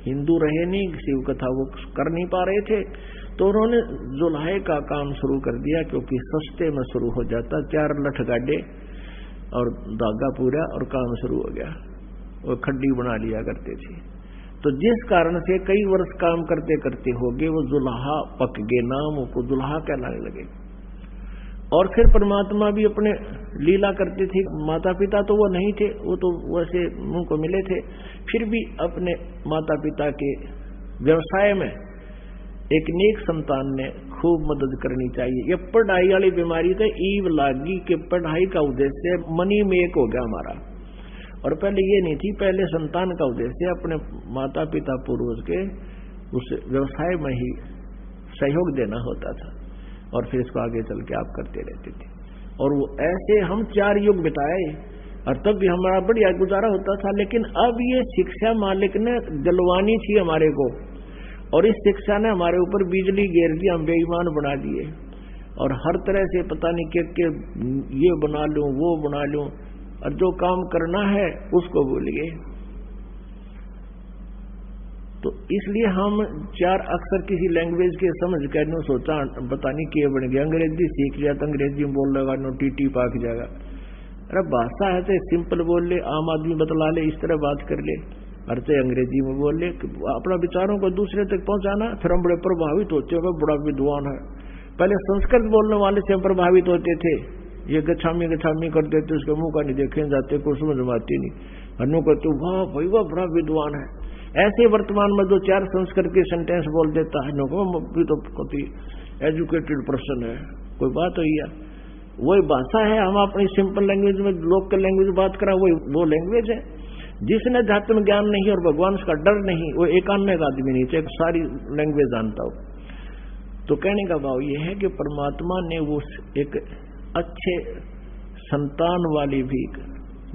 हिंदू रहे नहीं, शिव कथा वो कर नहीं पा रहे थे, तो उन्होंने जुल्हाए का काम शुरू कर दिया, क्योंकि सस्ते में शुरू हो जाता, 4 लठ गाडे और धागा पूरा और काम शुरू हो गया, वो खड्डी बना लिया करते थे। तो जिस कारण से कई वर्ष काम करते करते हो गए, वो जुल्हा पक गए, नाम को जुल्हा कहलाने लगे। और फिर परमात्मा भी अपने लीला करते थे, माता पिता तो वो नहीं थे, वो तो वैसे मुंह को मिले थे, फिर भी अपने माता पिता के व्यवसाय में एक नेक संतान ने खूब मदद करनी चाहिए। ये पढ़ाई वाली बीमारी तो ईव लागी कि पढ़ाई का उद्देश्य मनी मेक हो गया हमारा, और पहले ये नहीं थी, पहले संतान का उद्देश्य अपने माता पिता पूर्वज के उस व्यवसाय में ही सहयोग देना होता था, और फिर इसको आगे चल के आप करते रहते थे। और वो ऐसे हम 4 युग बिताए, और तब भी हमारा बढ़िया गुजारा होता था। लेकिन अब ये शिक्षा मालिक ने दिलवानी थी हमारे को, और इस शिक्षा ने हमारे ऊपर बिजली गिर दी, हम बेईमान बना दिए, और हर तरह से पता नहीं के ये बना लूं वो बना लूं, और जो काम करना है उसको भूल गए। तो इसलिए हम 4 अक्षर किसी लैंग्वेज के समझ कर सोचा पता नहीं क्या बन गया, अंग्रेजी सीख लिया तो अंग्रेजी में बोल लगा नो टीटी पाक जाएगा। अरे भाषा है तो सिंपल बोल ले, आम आदमी बतला ले, इस तरह बात कर ले, और तो अंग्रेजी में बोल ले, अपना विचारों को दूसरे तक पहुंचाना। फिर हम बड़े प्रभावित होते हैं, बड़ा विद्वान है। पहले संस्कृत बोलने वाले से हम प्रभावित होते थे, ये गछामी गछामी कर देते, उसके मुंह का नहीं देखे जाते, कुछ समझ में आती नहीं, हनु कहते वाह भाई वाह बड़ा विद्वान है। ऐसे वर्तमान में 2-4 संस्कृत के सेंटेंस बोल देता है, भी तो कति एजुकेटेड पर्सन है, कोई बात हुई है। वही भाषा है, हम अपनी सिंपल लैंग्वेज में लोकल लैंग्वेज बात करा, वो लैंग्वेज है। जिसने अध्यात्म ज्ञान नहीं और भगवान का डर नहीं, वो एकान्य का आदमी नहीं, चाहे सारी लैंग्वेज जानता हो। तो कहने का भाव ये है कि परमात्मा ने वो एक अच्छे संतान वाली भी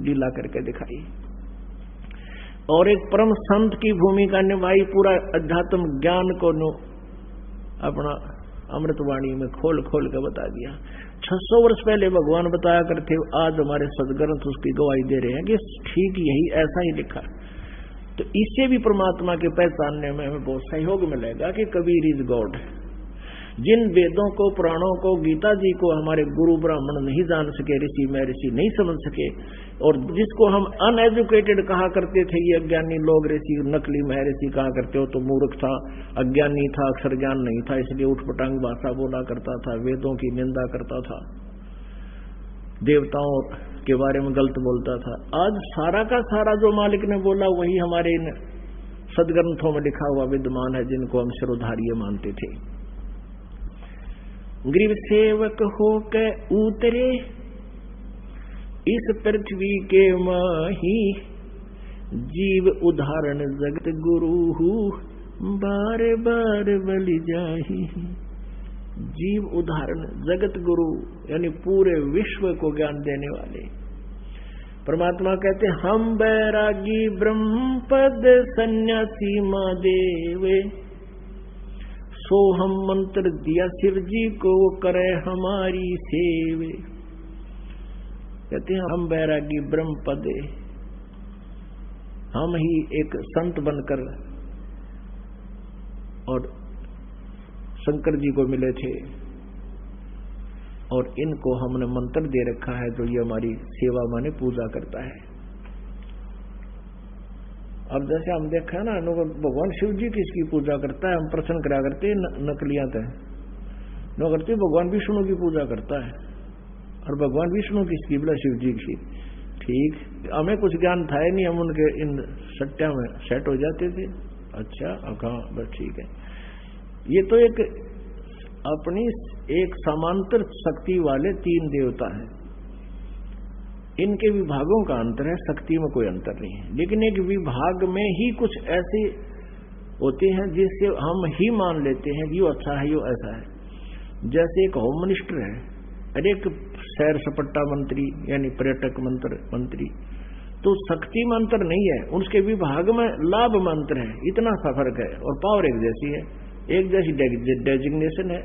लीला करके दिखाई, और एक परम संत की भूमिका निभाई, पूरा अध्यात्म ज्ञान को अपना अमृतवाणी में खोल खोल कर बता दिया। 600 वर्ष पहले भगवान बताया करते, आज हमारे सदग्रंथ उसकी गवाही दे रहे हैं कि ठीक यही ऐसा ही लिखा। तो इससे भी परमात्मा के पहचानने में हमें बहुत सहयोग मिलेगा कि कबीर इज गॉड। जिन वेदों को, पुराणों को, गीता जी को हमारे गुरु ब्राह्मण नहीं जान सके, ऋषि महर्षि नहीं समझ सके, और जिसको हम अनएजुकेटेड कहा करते थे, ये अज्ञानी लोग, ऋषि नकली महर्षि कहा करते हो, तो मूर्ख था, अज्ञानी था, अक्षर ज्ञान नहीं था, इसलिए उठपटांग भाषा बोला करता था, वेदों की निंदा करता था, देवताओं के बारे में गलत बोलता था। आज सारा का सारा जो मालिक ने बोला वही हमारे इन सदग्रंथों में लिखा हुआ विद्यमान है, जिनको हम सिरोधार्य मानते थे। गरीब सेवक होकर उतरे इस पृथ्वी के माही, जीव उदाहरण जगत गुरु बार बार बलि जाही। जीव उदाहरण जगत गुरु यानी पूरे विश्व को ज्ञान देने वाले परमात्मा कहते, हम बैरागी ब्रह्मपद सन्यासी महादेवे, सो हम मंत्र दिया शिव जी को, वो करे हमारी सेवे। कहते हैं हम बैरागी ब्रह्म पदे, हम ही एक संत बनकर और शंकर जी को मिले थे, और इनको हमने मंत्र दे रखा है, जो ये हमारी सेवा माने पूजा करता है। अब जैसे हम देखा है ना, भगवान शिव जी किसकी पूजा करता है, हम प्रश्न करा करते नकलियां थे न करते, भगवान विष्णु की पूजा करता है। और भगवान विष्णु किसकी, बोला शिव जी की। ठीक, हमें कुछ ज्ञान था ही नहीं, हम उनके इन सट्टा में सेट हो जाते थे। अच्छा हाँ बस ठीक है। ये तो एक अपनी एक समांतर शक्ति वाले 3 देवता हैं, इनके विभागों का अंतर है, शक्ति में कोई अंतर नहीं है, लेकिन एक विभाग में ही कुछ ऐसे होते हैं जिससे हम ही मान लेते हैं कि यो अच्छा है, यो ऐसा है। जैसे एक होम मिनिस्टर है और एक सैर सपट्टा मंत्री यानी पर्यटक मंत्री, तो शक्ति में अंतर नहीं है, उसके विभाग में लाभ में अंतर है, इतना सा फर्क है। और पावर एक जैसी है, एक जैसी डेजिग्नेशन है,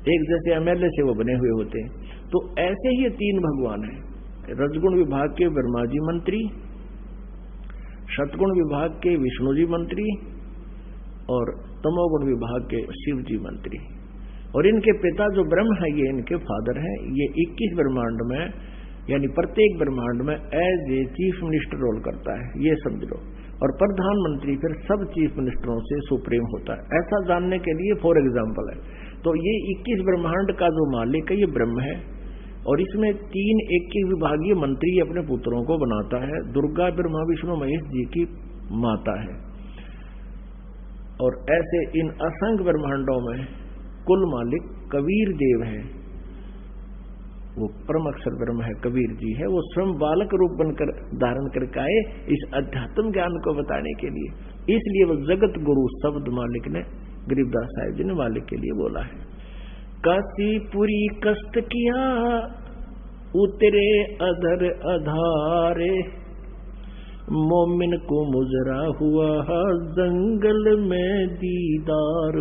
एक जैसे एमएलए से वो बने हुए होते हैं। तो ऐसे ही 3 भगवान हैं, रजगुण विभाग के ब्रह्मा जी मंत्री, सतगुण विभाग के विष्णु जी मंत्री, और तमोगुण विभाग के शिव जी मंत्री। और इनके पिता जो ब्रह्म है, ये इनके फादर हैं। ये 21 ब्रह्मांड में यानी प्रत्येक ब्रह्मांड में as a chief minister role करता है, ये समझ लो। और प्रधानमंत्री फिर सब चीफ मिनिस्टरों से सुप्रीम होता है। ऐसा जानने के लिए फॉर एग्जाम्पल है, तो ये 21 ब्रह्मांड का जो मालिक है ये ब्रह्म है, और इसमें 3 21 विभागीय मंत्री अपने पुत्रों को बनाता है। दुर्गा ब्रह्मा विष्णु महेश जी की माता है। और ऐसे इन असंख्य ब्रह्मांडों में कुल मालिक कबीर देव है, वो परम अक्षर ब्रह्म है, कबीर जी है। वो स्वयं बालक रूप बनकर धारण करके आए इस अध्यात्म ज्ञान को बताने के लिए। इसलिए वो जगत गुरु शब्द मालिक ने, गरीबदास साहिब जी ने मालिक के लिए बोला है। काशीपुरी कष्ट किया उतरे अधर अधारे, मोमिन को मुजरा हुआ जंगल में दीदार।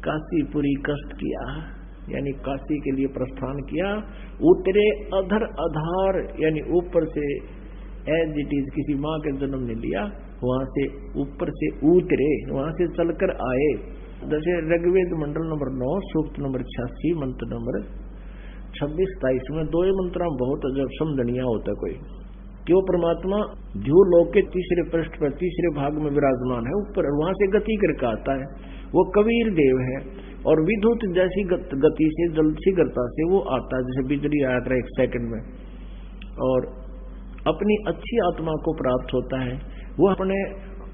काशीपुरी कष्ट किया, यानी काशी के लिए प्रस्थान किया। उतरे अधर आधार, यानी ऊपर से एज इट इज किसी माँ के जन्म ने लिया, वहां से ऊपर से उतरे, वहां से चलकर आए। जैसे ऋग्वेद मंडल नंबर 9 सूक्त नंबर 86 मंत्र नंबर 26-27 में दो मंत्र बहुत अजब समझनिया होता कोई कि वो परमात्मा जो लोक के तीसरे पृष्ठ पर तीसरे भाग में विराजमान है ऊपर, वहां से गति करके आता है। वो कबीर देव है और विद्युत जैसी गति से जल्द सी गति से वो आता है, जैसे बिजली आया करे 1 सेकंड में, और अपनी अच्छी आत्मा को प्राप्त होता है। वो अपने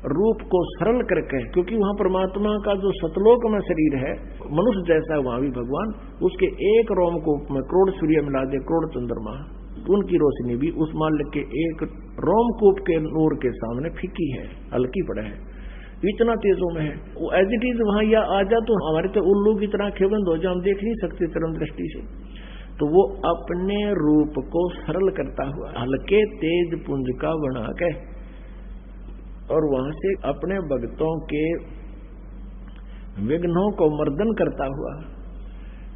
रूप को सरल करके, क्योंकि वहां परमात्मा का जो सतलोक में शरीर है मनुष्य जैसा है, वहां भी भगवान उसके एक रोमकूप में करोड़ सूर्य मिला दे, करोड़ चंद्रमा, उनकी रोशनी भी उस मालिक के एक रोमकूप के नूर के सामने फीकी है, हल्की पड़ा है, इतना तेजों में है वो। एज इट इज वहां या आ जा तो हमारे तो उल्लू की तरह खेबंद हो जाए, हम देख नहीं सकते चरम दृष्टि से। तो वो अपने रूप को सरल करता हुआ हल्के तेज पुंज का बना के, और वहां से अपने भक्तों के विघ्नों को मर्दन करता हुआ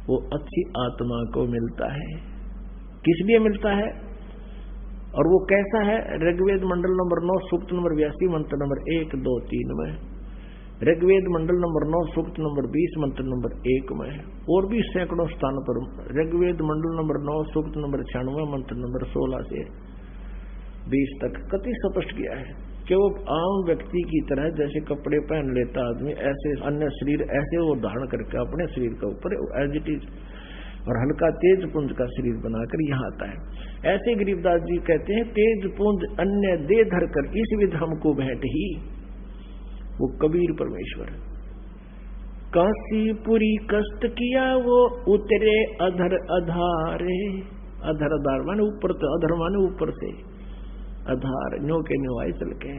वो अच्छी आत्मा को मिलता है। किस लिए मिलता है और वो कैसा है? ऋग्वेद मंडल नंबर 9 सूक्त नंबर 82 मंत्र नंबर 1, 2, 3 में, ऋग्वेद मंडल नंबर 9 सूक्त नंबर 20 मंत्र नंबर 1 में, और भी सैकड़ों स्थान पर ऋग्वेद मंडल नंबर 9 सूक्त नंबर 96 मंत्र नंबर 16 से 20 तक कति स्पष्ट किया है कि वो आम व्यक्ति की तरह जैसे कपड़े पहन लेता आदमी, ऐसे अन्य शरीर ऐसे वो धारण करके अपने शरीर के ऊपर एज इट इज और हल्का तेज पुंज का शरीर बनाकर यहाँ आता है। ऐसे गरीबदास जी कहते हैं, तेज पुंज अन्य दे धर कर इस विध हमको भेंट ही। वो कबीर परमेश्वर काशीपुरी कष्ट किया, वो उतरे अधर आधारे। अधर आधार माने ऊपर, तो अधर माने ऊपर से, आधार न्यो के न्यो आए चल के।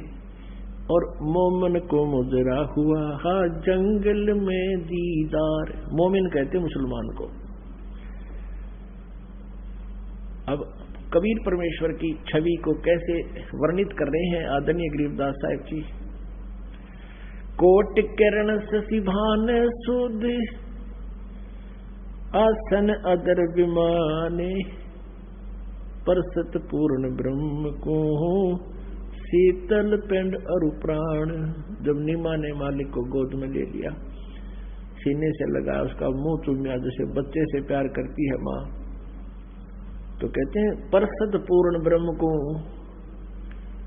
और मोमन को मुजरा हुआ हा जंगल में दीदार। मोमिन कहते मुसलमान को। अब कबीर परमेश्वर की छवि को कैसे वर्णित कर रहे हैं आदरणीय गरीबदास साहब जी। कोट किरण शशिभान सुध आसन अदर विमाने, परसत पूर्ण ब्रह्म को शीतल पिंड अरु प्राण। जब नीमा ने मालिक को गोद में ले लिया, सीने से लगा, उसका मुंह चूमिया जैसे बच्चे से प्यार करती है माँ, तो कहते हैं परसत पूर्ण ब्रह्म को,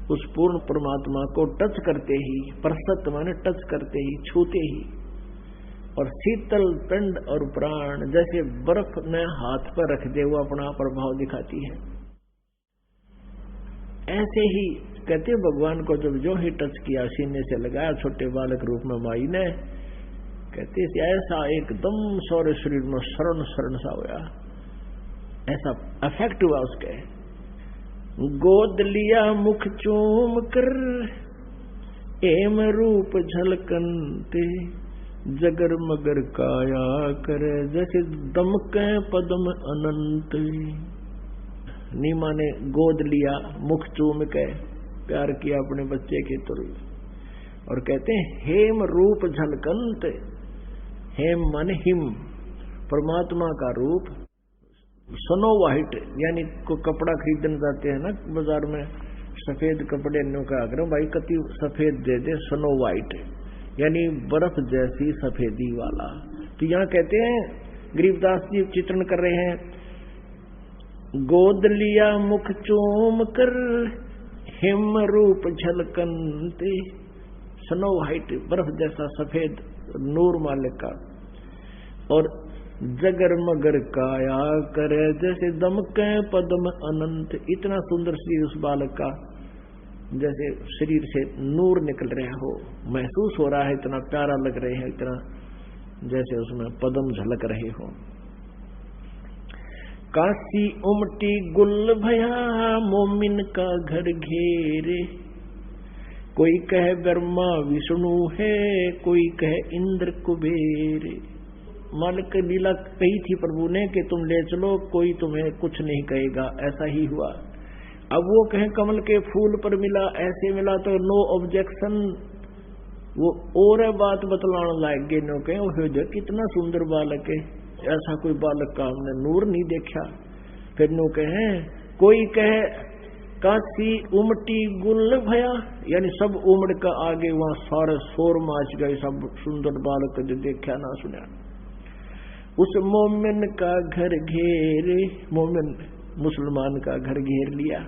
उस पूर्ण परमात्मा को टच करते ही, परसत माने टच करते ही, छूते ही, और शीतल पिंड और प्राण जैसे बर्फ में हाथ पर रख दे वो अपना प्रभाव दिखाती है। ऐसे ही कहते भगवान को जब जो ही टच किया, सीने से लगाया छोटे बालक रूप में माई ने, कहते ऐसा एकदम सौर्य शरीर में शरण शरण सा होया, ऐसा अफेक्ट हुआ उसके। गोद लिया मुख चूम कर एम रूप झलकनते, जगर मगर काया करे जैसे दमके पदम अनंत। नीमा ने गोद लिया, मुख चूम के प्यार किया अपने बच्चे के तुरु, और कहते हैं हेम रूप झलकंत। हेम माने हिम, परमात्मा का रूप। स्नो व्हाइट, यानी को कपड़ा खरीदने जाते हैं ना बाजार में, सफेद कपड़े का आग्रह भाई कति सफेद दे दे, स्नो व्हाइट यानी बर्फ जैसी सफेदी वाला। तो यहाँ कहते हैं गरीबदास जी चित्रण कर रहे हैं, गोद लिया मुख चूम कर हिम रूप झलकनते, स्नो व्हाइट बर्फ जैसा सफेद नूर मालिक का, और जगर मगर काया करे जैसे दमके पद्म अनंत। इतना सुंदर शरीर उस बालक का, जैसे शरीर से नूर निकल रहा हो, महसूस हो रहा है, इतना प्यारा लग रहे हैं, इतना जैसे उसमें पद्म झलक रहे हो। काशी उमटी गुल भया मोमिन का घर घेरे, कोई कहे ब्रह्मा विष्णु है, कोई कहे इंद्र कुबेर। मालिक की लीला कही थी प्रभु ने कि तुम ले चलो, कोई तुम्हें कुछ नहीं कहेगा, ऐसा ही हुआ। अब वो कहें कमल के फूल पर मिला, ऐसे मिला, तो नो ऑब्जेक्शन, वो और बात बतलाने लायक गए नो कहे हो जो कितना सुंदर बालक है, ऐसा कोई बालक का हमने नूर नहीं देखा। फिर नो कहे कोई कहे काशी उमटी गुल भया, यानी सब उमड़ का आगे वहां सारे शोर माच गए, सब सुंदर बालक जो देखा ना सुना। उस मोमिन का घर घेरे, मोमिन मुसलमान का घर घेर लिया।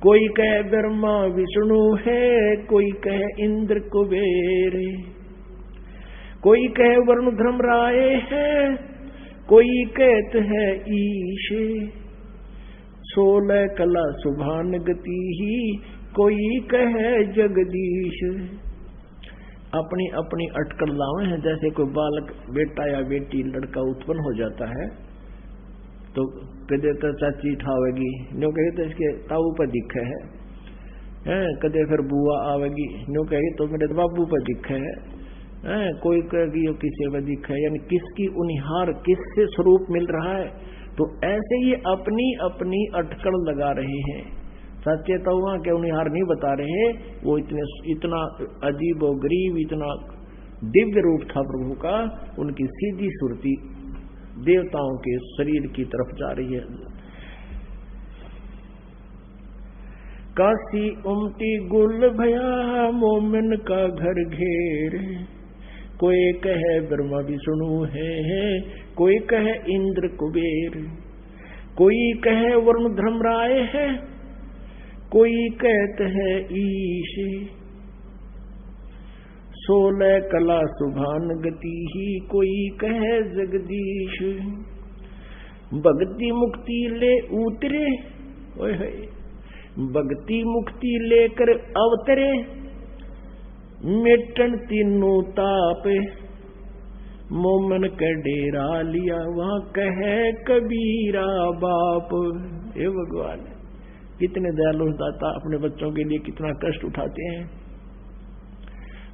कोई कहे ब्रह्मा विष्णु है, कोई कहे इंद्र कुबेर, कोई कहे वरुण धर्मराय है, कोई कहते है ईश। 16 कला सुभान गति ही, कोई कहे जगदीश। अपनी अपनी अटकल लावे हैं। जैसे कोई बालक बेटा या बेटी लड़का उत्पन्न हो जाता है तो कदे तो चाची ठावेगी, न्यो कहे तो इसके ताऊ पर दिखे है, कदे फिर बुआ आवेगी, न्यो कहे तो मेरे बाबू पर दिखे है, कोई कहेगी किसी पर दिखे, यानी किसकी उनिहार किससे स्वरूप मिल रहा है। तो ऐसे ही अपनी अपनी अटकल लगा रहे हैं। सच्चे तो वहां के उनिहार नहीं बता रहे, वो इतना अजीब और गरीब, इतना दिव्य रूप था प्रभु का, उनकी सीधी सुरती देवताओं के शरीर की तरफ जा रही है। काशी उमटी गुल भया, मोमिन का घर घेर। कोई कहे ब्रह्मा विष्णु है, कोई कहे इंद्र कुबेर, कोई कहे वरुण धर्मराय है, कोई कहते है ईश। 16 कला सुभान गति ही, कोई कहे जगदीश। भक्ति मुक्ति ले उतरे, ओए होए, भक्ति मुक्ति लेकर अवतरे, मिटन तीनों ताप। मोमन का डेरा लिया, वहां कहे कबीरा बाप। हे भगवान, कितने दयालु दाता अपने बच्चों के लिए कितना कष्ट उठाते हैं।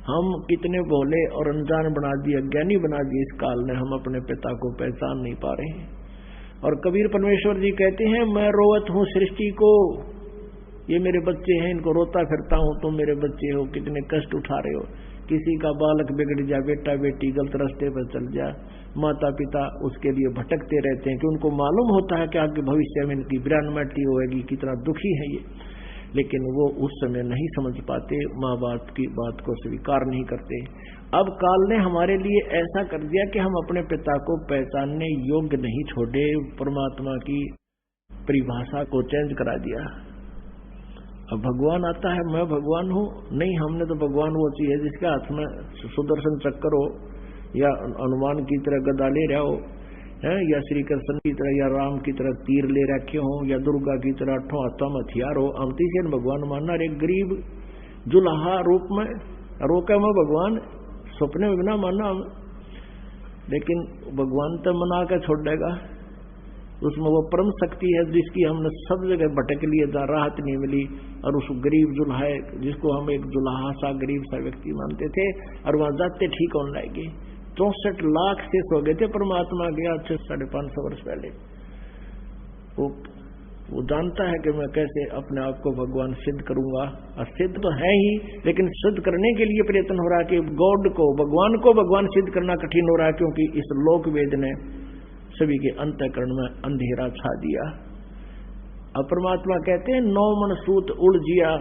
हम कितने भोले और अनजान बना दिए, अज्ञानी बना दिए इस काल ने, हम अपने पिता को पहचान नहीं पा रहे हैं। और कबीर परमेश्वर जी कहते हैं, मैं रोवत हूं सृष्टि को, ये मेरे बच्चे हैं, इनको रोता फिरता हूं, तुम मेरे बच्चे हो, कितने कष्ट उठा रहे हो। किसी का बालक बिगड़ जा, बेटा बेटी गलत रास्ते पर चल जा, माता पिता उसके लिए भटकते रहते हैं कि उनको मालूम होता है कि आगे भविष्य में इनकी विरानमटी होगी, कितना दुखी है ये, लेकिन वो उस समय नहीं समझ पाते, माँ बाप की बात को स्वीकार नहीं करते। अब काल ने हमारे लिए ऐसा कर दिया कि हम अपने पिता को पहचानने योग्य नहीं छोड़े, परमात्मा की परिभाषा को चेंज करा दिया। अब भगवान आता है, मैं भगवान हूं, नहीं, हमने तो भगवान वो चीज है जिसके हाथ में सुदर्शन चक्कर हो, या हनुमान की तरह गदा ले रहा हो, या श्री कृष्ण की तरह या राम की तरह तीर ले रखे हो, या दुर्गा की तरह 8 हाथों में हथियार हो। अमती से भगवान मानना, एक गरीब जुलाहा रूप में रोका मैं भगवान, सपने में ना मानना। लेकिन भगवान तो मना के छोड़ देगा, उसमें वो परम शक्ति है जिसकी हमने सब जगह भटक लिए, राहत नहीं मिली। और उस गरीब जुल्हा जिसको हम एक जुल्हा सा गरीब सा व्यक्ति मानते थे, और वहां जाते ठीक होने लगे। 64 लाख से सो गए थे परमात्मा के आज से 550 वर्ष पहले। वो जानता है कि मैं कैसे अपने आप को भगवान सिद्ध करूंगा, और सिद्ध तो है ही, लेकिन सिद्ध करने के लिए प्रयत्न हो रहा है कि गॉड को, भगवान को भगवान सिद्ध करना कठिन हो रहा है, क्योंकि इस लोक वेद ने सभी के अंतःकरण में अंधेरा छा दिया। अब परमात्मा कहते हैं, 9 मन सूत उड़ जिया,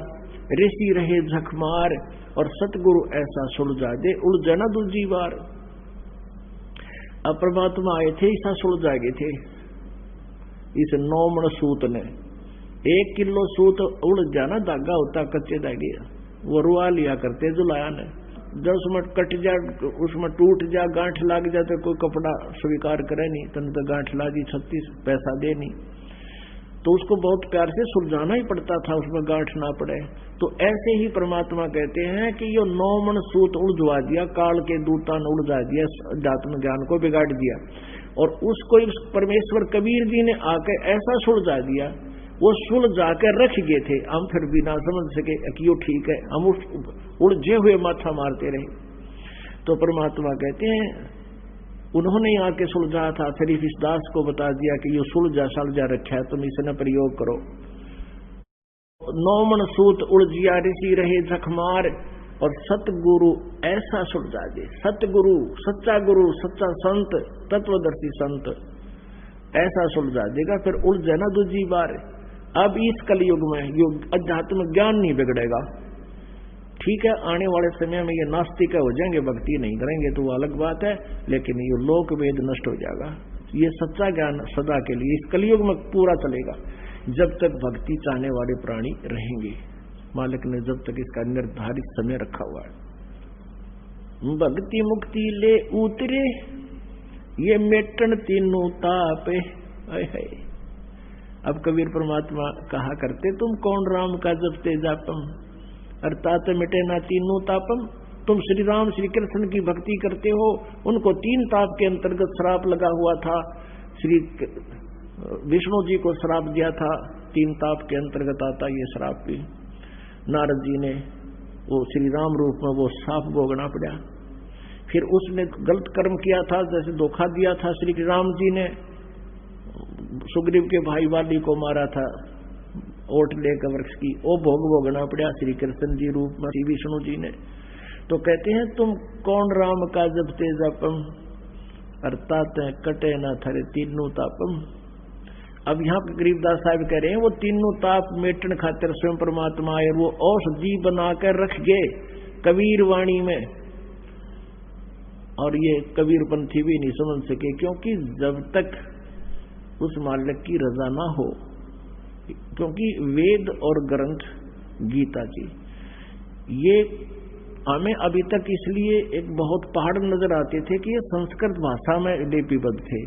ऋषि रहे झकमार, और सतगुरु ऐसा सुलझा दे, उड़ जाना दूजी बार। अब परमात्मा आए थे, ऐसा सुलझा गए थे इस 9 मन सूत ने। 1 किलो सूत उड़ जाना, धागा होता कच्चे धागे, वो रुआ लिया करते जुलाया ने। जब उसमें कट जा, उसमें टूट जा, गांठ लग जा, तो कोई कपड़ा स्वीकार करे नहीं, तन तो गांठ लागी 36 पैसा दे नहीं, तो उसको बहुत प्यार से सुलझाना ही पड़ता था, उसमें गांठ ना पड़े। तो ऐसे ही परमात्मा कहते हैं कि ये 9 मन सूत उलझवा दिया, काल के दूता ने उलझा दिया, अध्यात्म ज्ञान को बिगाड़ दिया। और उसको परमेश्वर कबीर जी ने आकर ऐसा सुलझा दिया, वो सुलझा कर रख गए थे, हम फिर भी ना समझ सके कि यो ठीक है, हम उलझे हुए माथा मारते रहे। तो परमात्मा कहते हैं, उन्होंने आके सुलझा था, फिर इस दास को बता दिया कि ये सुलझा रखा है, तुम इसने प्रयोग करो। 9 मन सूत उलझिया, ऋषि रहे झकमार, और सतगुरु ऐसा सुलझा दे। सतगुरु, सच्चा गुरु, सच्चा संत, तत्वदर्शी संत ऐसा सुलझा देगा, फिर उलझ जाए ना दूसरी बार। अब इस कलयुग में योग अध्यात्म ज्ञान नहीं बिगड़ेगा। ठीक है, आने वाले समय में ये नास्तिक हो जाएंगे, भक्ति नहीं करेंगे तो वो अलग बात है, लेकिन ये लोक वेद नष्ट हो जाएगा। ये सच्चा ज्ञान सदा के लिए इस कलयुग में पूरा चलेगा, जब तक भक्ति चाहने वाले प्राणी रहेंगे। मालिक ने जब तक इसका निर्धारित समय रखा हुआ है। भक्ति मुक्ति ले उतरे ये मेटन तीनों ताप है। अब कबीर परमात्मा कहा करते, तुम कौन राम का जपते जापम, अर्थात मिटे ना तीनों तापम। तुम श्री राम श्री कृष्ण की भक्ति करते हो, उनको 3 ताप के अंतर्गत श्राप लगा हुआ था। श्री विष्णु जी को श्राप दिया था, 3 ताप के अंतर्गत आता ये श्राप भी। नारद जी ने वो श्री राम रूप में वो श्राप भोगना पड़ा। फिर उसने गलत कर्म किया था, जैसे धोखा दिया था श्री राम जी ने, सुग्रीव के भाई वाली को मारा था ओट लेकर वृक्ष की, वो भोग भोगना पड़ा श्री कृष्ण जी रूप में श्री विष्णु जी ने। तो कहते हैं, तुम कौन राम का जपते जपम, अर्थात कटे न थरे तीनों तापम। अब यहाँ पे गरीबदास साहब कह रहे हैं, वो तीनों ताप मेटन खातिर स्वयं परमात्मा आए, वो औषधि बनाकर रख गए कबीर वाणी में। और ये कबीर पंथी भी नहीं समझ सके, क्योंकि जब तक उस मालिक की रजा ना हो, क्योंकि वेद और ग्रंथ गीता जी ये हमें अभी तक इसलिए एक बहुत पहाड़ नजर आते थे कि ये संस्कृत भाषा में लिपिबद्ध थे।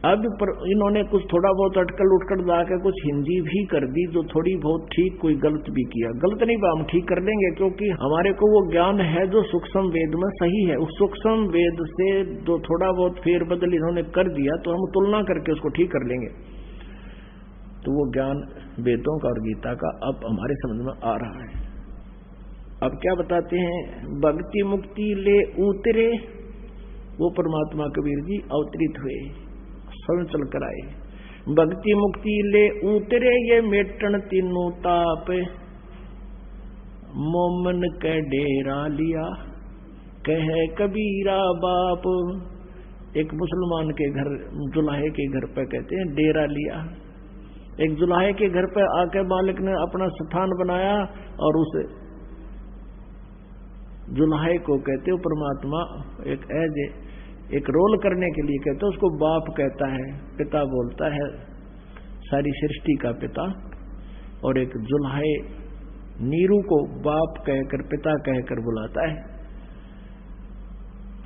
अब पर इन्होंने कुछ थोड़ा बहुत अटकल उटकल लाकर कुछ हिंदी भी कर दी, जो थोड़ी बहुत ठीक, कोई गलत भी किया। गलत नहीं, हम ठीक कर लेंगे, क्योंकि हमारे को वो ज्ञान है जो सूक्ष्म वेद में सही है। उस सूक्ष्म वेद से जो थोड़ा बहुत फेरबदल इन्होंने कर दिया, तो हम तुलना करके उसको ठीक कर लेंगे। तो वो ज्ञान वेदों का और गीता का अब हमारे समझ में आ रहा है। अब क्या बताते हैं, भक्ति मुक्ति ले उतरे, वो परमात्मा कबीर जी अवतरित हुए, स्वयं चल कर आए। भक्ति मुक्ति ले उतरे ये मेटन तीनों ताप, मोमन के डेरा लिया कहे कबीरा बाप। एक मुसलमान के घर, जुलाहे के घर पे कहते हैं डेरा लिया। एक जुलाहे के घर पे आके मालिक ने अपना स्थान बनाया, और उस जुलाहे को कहते हो परमात्मा एक रोल करने के लिए कहते हैं, उसको बाप कहता है, पिता बोलता है, सारी सृष्टि का पिता। और एक जुल्हे नीरू को बाप कहकर, पिता कहकर बुलाता है।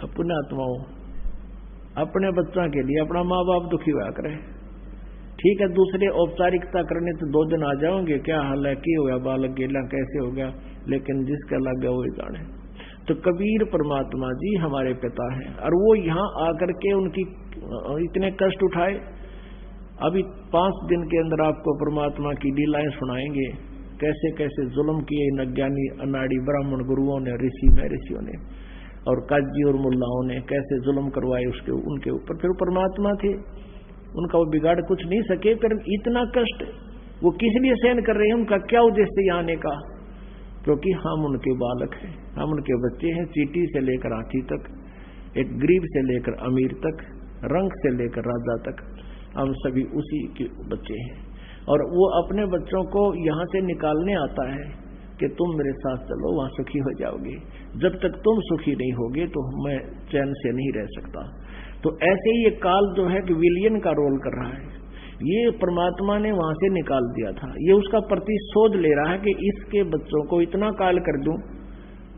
अपने आत्माओं, अपने बच्चों के लिए अपना माँ बाप दुखी हुआ करे। ठीक है, दूसरे औपचारिकता करने तो 2 दिन आ जाओगे, क्या हाल है, की हो गया बालक गेला, कैसे हो गया, लेकिन जिसका लग गया वही जाने। तो कबीर परमात्मा जी हमारे पिता हैं, और वो यहाँ आकर के उनकी इतने कष्ट उठाए। अभी 5 दिन के अंदर आपको परमात्मा की लीलाएं सुनाएंगे, कैसे कैसे जुल्म किए इन अज्ञानी अनाड़ी ब्राह्मण गुरुओं ने, ऋषि महर्षियों ने, और काजी और मुल्लाओं ने कैसे जुल्म करवाए उनके ऊपर। फिर परमात्मा थे, उनका वो बिगाड़ कुछ नहीं सके। फिर इतना कष्ट वो किस लिए सहन कर रहे हैं, उनका क्या उद्देश्य यहाँ आने का, क्योंकि हम उनके बालक हैं, हम उनके बच्चे हैं। चींटी से लेकर हाथी तक, एक गरीब से लेकर अमीर तक, रंग से लेकर राजा तक, हम सभी उसी के बच्चे हैं। और वो अपने बच्चों को यहाँ से निकालने आता है कि तुम मेरे साथ चलो, वहां सुखी हो जाओगे। जब तक तुम सुखी नहीं होगे तो मैं चैन से नहीं रह सकता। तो ऐसे ही ये काल जो है कि विलियन का रोल कर रहा है। ये परमात्मा ने वहां से निकाल दिया था, ये उसका प्रतिशोध ले रहा है कि इसके बच्चों को इतना काल कर दूं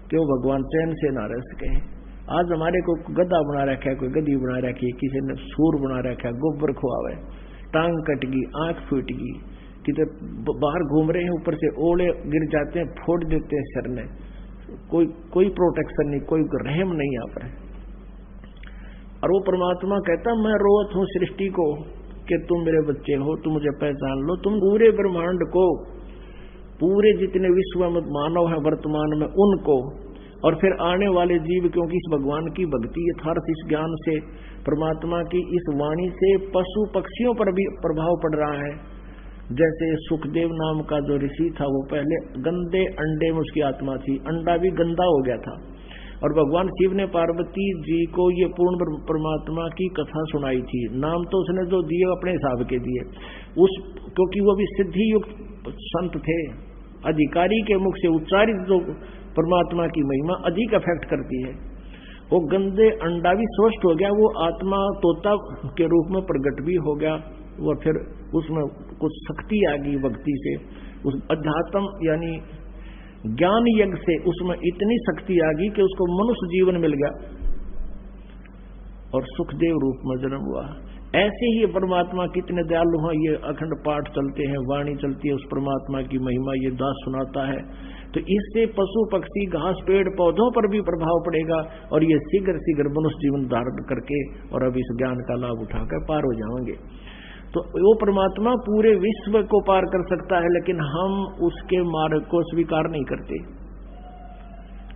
कि वो भगवान चैन से ना रह सके। आज हमारे को गधा बना रखा है, कोई गधी बना रखी है, किसी ने सूर बना रखा है, गोबर खुआवे, टांग कट गई, आंख फूट गई, कितने बाहर घूम रहे हैं, ऊपर से ओले गिर जाते हैं, फोड़ देते हैं सिर ने, कोई प्रोटेक्शन नहीं, कोई रहम नहीं यहाँ पर। और वो परमात्मा कहता मैं रोवत हूँ सृष्टि को कि तुम मेरे बच्चे हो, तुम मुझे पहचान लो, तुम पूरे ब्रह्मांड को, पूरे जितने विश्व में मानव है वर्तमान में उनको, और फिर आने वाले जीव, क्योंकि इस भगवान की भक्ति यथार्थ इस ज्ञान से, परमात्मा की इस वाणी से पशु पक्षियों पर भी प्रभाव पड़ रहा है। जैसे सुखदेव नाम का जो ऋषि था वो पहले गंदे अंडे में उसकी आत्मा थी, अंडा भी गंदा हो गया था, और भगवान शिव ने पार्वती जी को ये पूर्ण परमात्मा की कथा सुनाई थी। नाम तो उसने जो दिए अपने हिसाब के दिए, उस क्योंकि वो भी सिद्धि युक्त संत थे, अधिकारी के मुख से उच्चारित जो परमात्मा की महिमा अधिक इफेक्ट करती है। वो गंदे अंडा भी स्वस्थ हो गया, वो आत्मा तोता के रूप में प्रकट भी हो गया, वो फिर उसमें कुछ शक्ति आ गई भक्ति से, उस अध्यात्म यानी ज्ञान यज्ञ से उसमें इतनी शक्ति आ गई कि उसको मनुष्य जीवन मिल गया और सुखदेव रूप में जन्म हुआ। ऐसे ही परमात्मा कितने दयालु हैं, ये अखंड पाठ चलते हैं, वाणी चलती है, उस परमात्मा की महिमा ये दास सुनाता है, तो इससे पशु पक्षी घास पेड़ पौधों पर भी प्रभाव पड़ेगा और ये शीघ्र शीघ्र मनुष्य जीवन धारण करके और अब इस ज्ञान का लाभ उठाकर पार हो जाएंगे। तो वो परमात्मा पूरे विश्व को पार कर सकता है, लेकिन हम उसके मार्ग को स्वीकार नहीं करते।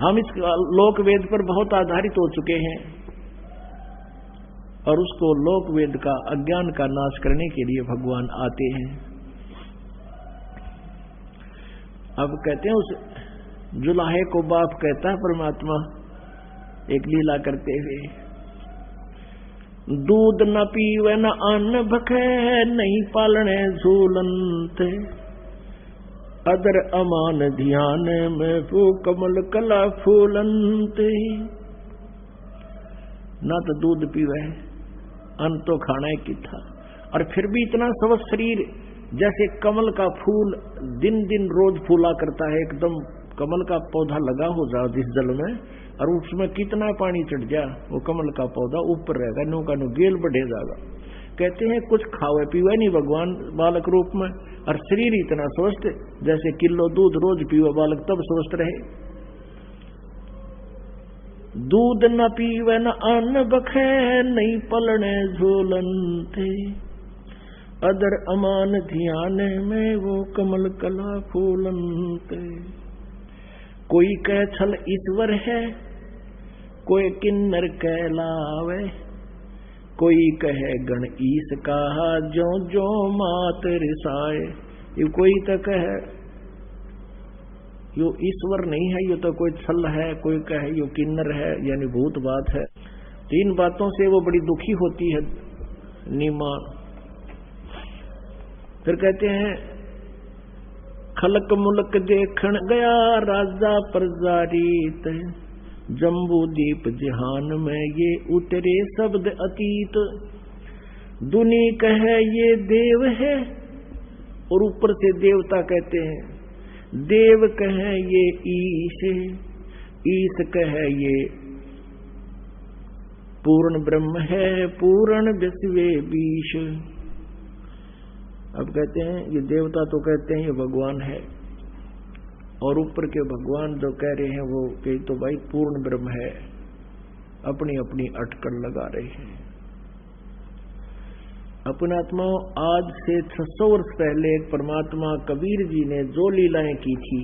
हम इस लोक वेद पर बहुत आधारित हो चुके हैं और उसको लोक वेद का अज्ञान का नाश करने के लिए भगवान आते हैं। अब कहते हैं उस जुलाहे को बाप कहता है परमात्मा एक लीला करते हुए, दूध न पीवे न अन्न भखे, नहीं पालने झूलंत, अदर अमान ध्यान में वो कमल कला फूलंत। ना तो दूध पीवे, अन्न तो खाना ही था, और फिर भी इतना सब शरीर जैसे कमल का फूल दिन दिन रोज फूला करता है, एकदम कमल का पौधा लगा हो जाओ जिस जल में और उसमें कितना पानी चढ़ जा, वो कमल का पौधा ऊपर रहेगा, नो का नो गेल बढ़े जाएगा। कहते हैं कुछ खावे पीवे नहीं भगवान बालक रूप में, और शरीर इतना स्वस्थ जैसे किलो दूध रोज पीवे बालक तब स्वस्थ रहे। दूध न पीवे न अन्न बखे, नहीं पलने झूलनते, अदर अमान ध्यान में वो कमल कला फूलनते। कोई कह छल ईश्वर है, कोई किन्नर कहलावे, कोई कहे गण ईस कहा, जो जो मात रिसाए। ये कोई तो कहे यो ईश्वर नहीं है, यो तो कोई छल है, कोई कहे यो किन्नर है यानी भूत बात है। तीन बातों से वो बड़ी दुखी होती है नीमा। फिर कहते हैं खलक मुलक देखण गया राजा प्रजारीत, जम्बू दीप जहान में ये उतरे शब्द अतीत। दुनी कहे ये देव है और ऊपर से देवता कहते हैं, देव कहे ये ईश है, ईश कहे ये पूर्ण ब्रह्म है, पूर्ण विश्वे बीश। अब कहते हैं ये देवता तो कहते हैं ये भगवान है, और ऊपर के भगवान जो कह रहे हैं वो कहीं तो भाई पूर्ण ब्रह्म है, अपनी अपनी अटकल लगा रहे हैं। अपने आत्माओं, आज से 600 वर्ष पहले एक परमात्मा कबीर जी ने जो लीलाएं की थी,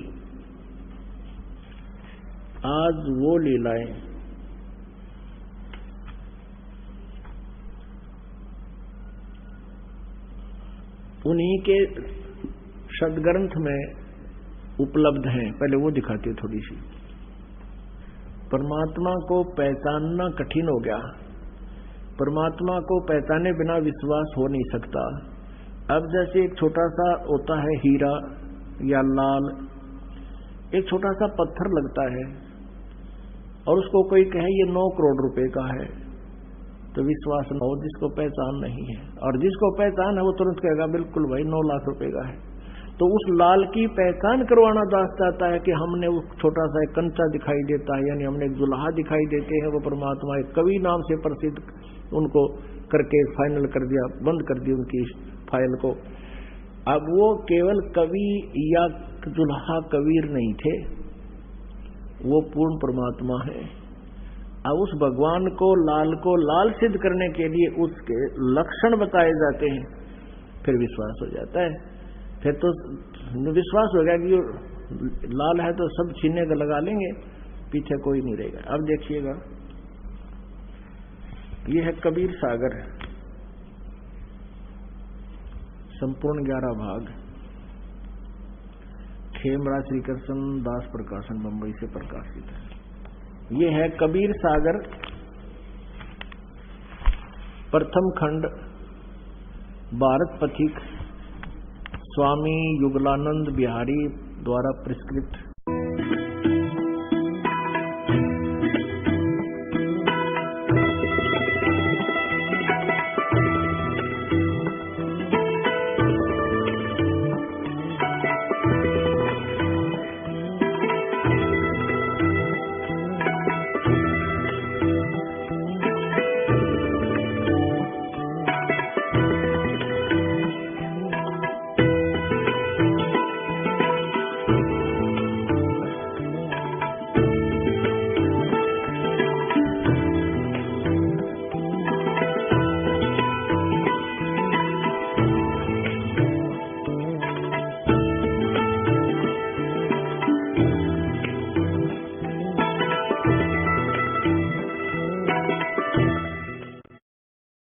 आज वो लीलाएं उन्हीं के सदग्रंथ में उपलब्ध हैं। पहले वो दिखाती है थोड़ी सी। परमात्मा को पहचानना कठिन हो गया, परमात्मा को पहचाने बिना विश्वास हो नहीं सकता। अब जैसे एक छोटा सा होता है हीरा या लाल, एक छोटा सा पत्थर लगता है और उसको कोई कहे ये 9 करोड़ रुपए का है, तो विश्वास न हो जिसको पहचान नहीं है, और जिसको पहचान है वो तुरंत कहेगा बिल्कुल भाई 9 लाख रुपए का है। तो उस लाल की पहचान करवाना दास चाहता है कि हमने वो छोटा सा एक कंचा दिखाई देता है, यानी हमने एक दुल्हा दिखाई देते हैं, वो परमात्मा एक कवि नाम से प्रसिद्ध, उनको करके फाइनल कर दिया, बंद कर दी उनकी फाइल को। अब वो केवल कवि या दुल्हा कबीर नहीं थे, वो पूर्ण परमात्मा है। अब उस भगवान को लाल सिद्ध करने के लिए उसके लक्षण बताए जाते हैं, फिर विश्वास हो जाता है। फिर तो विश्वास हो गया कि लाल है तो सब छीनने का लगा लेंगे, पीछे कोई नहीं रहेगा। अब देखिएगा, ये है कबीर सागर। संपूर्ण 11 भाग, खेमराज श्री कृष्ण दास प्रकाशन, बंबई से प्रकाशित है। ये है कबीर सागर प्रथम खंड, भारत पथिक, स्वामी युगलानंद बिहारी द्वारा prescript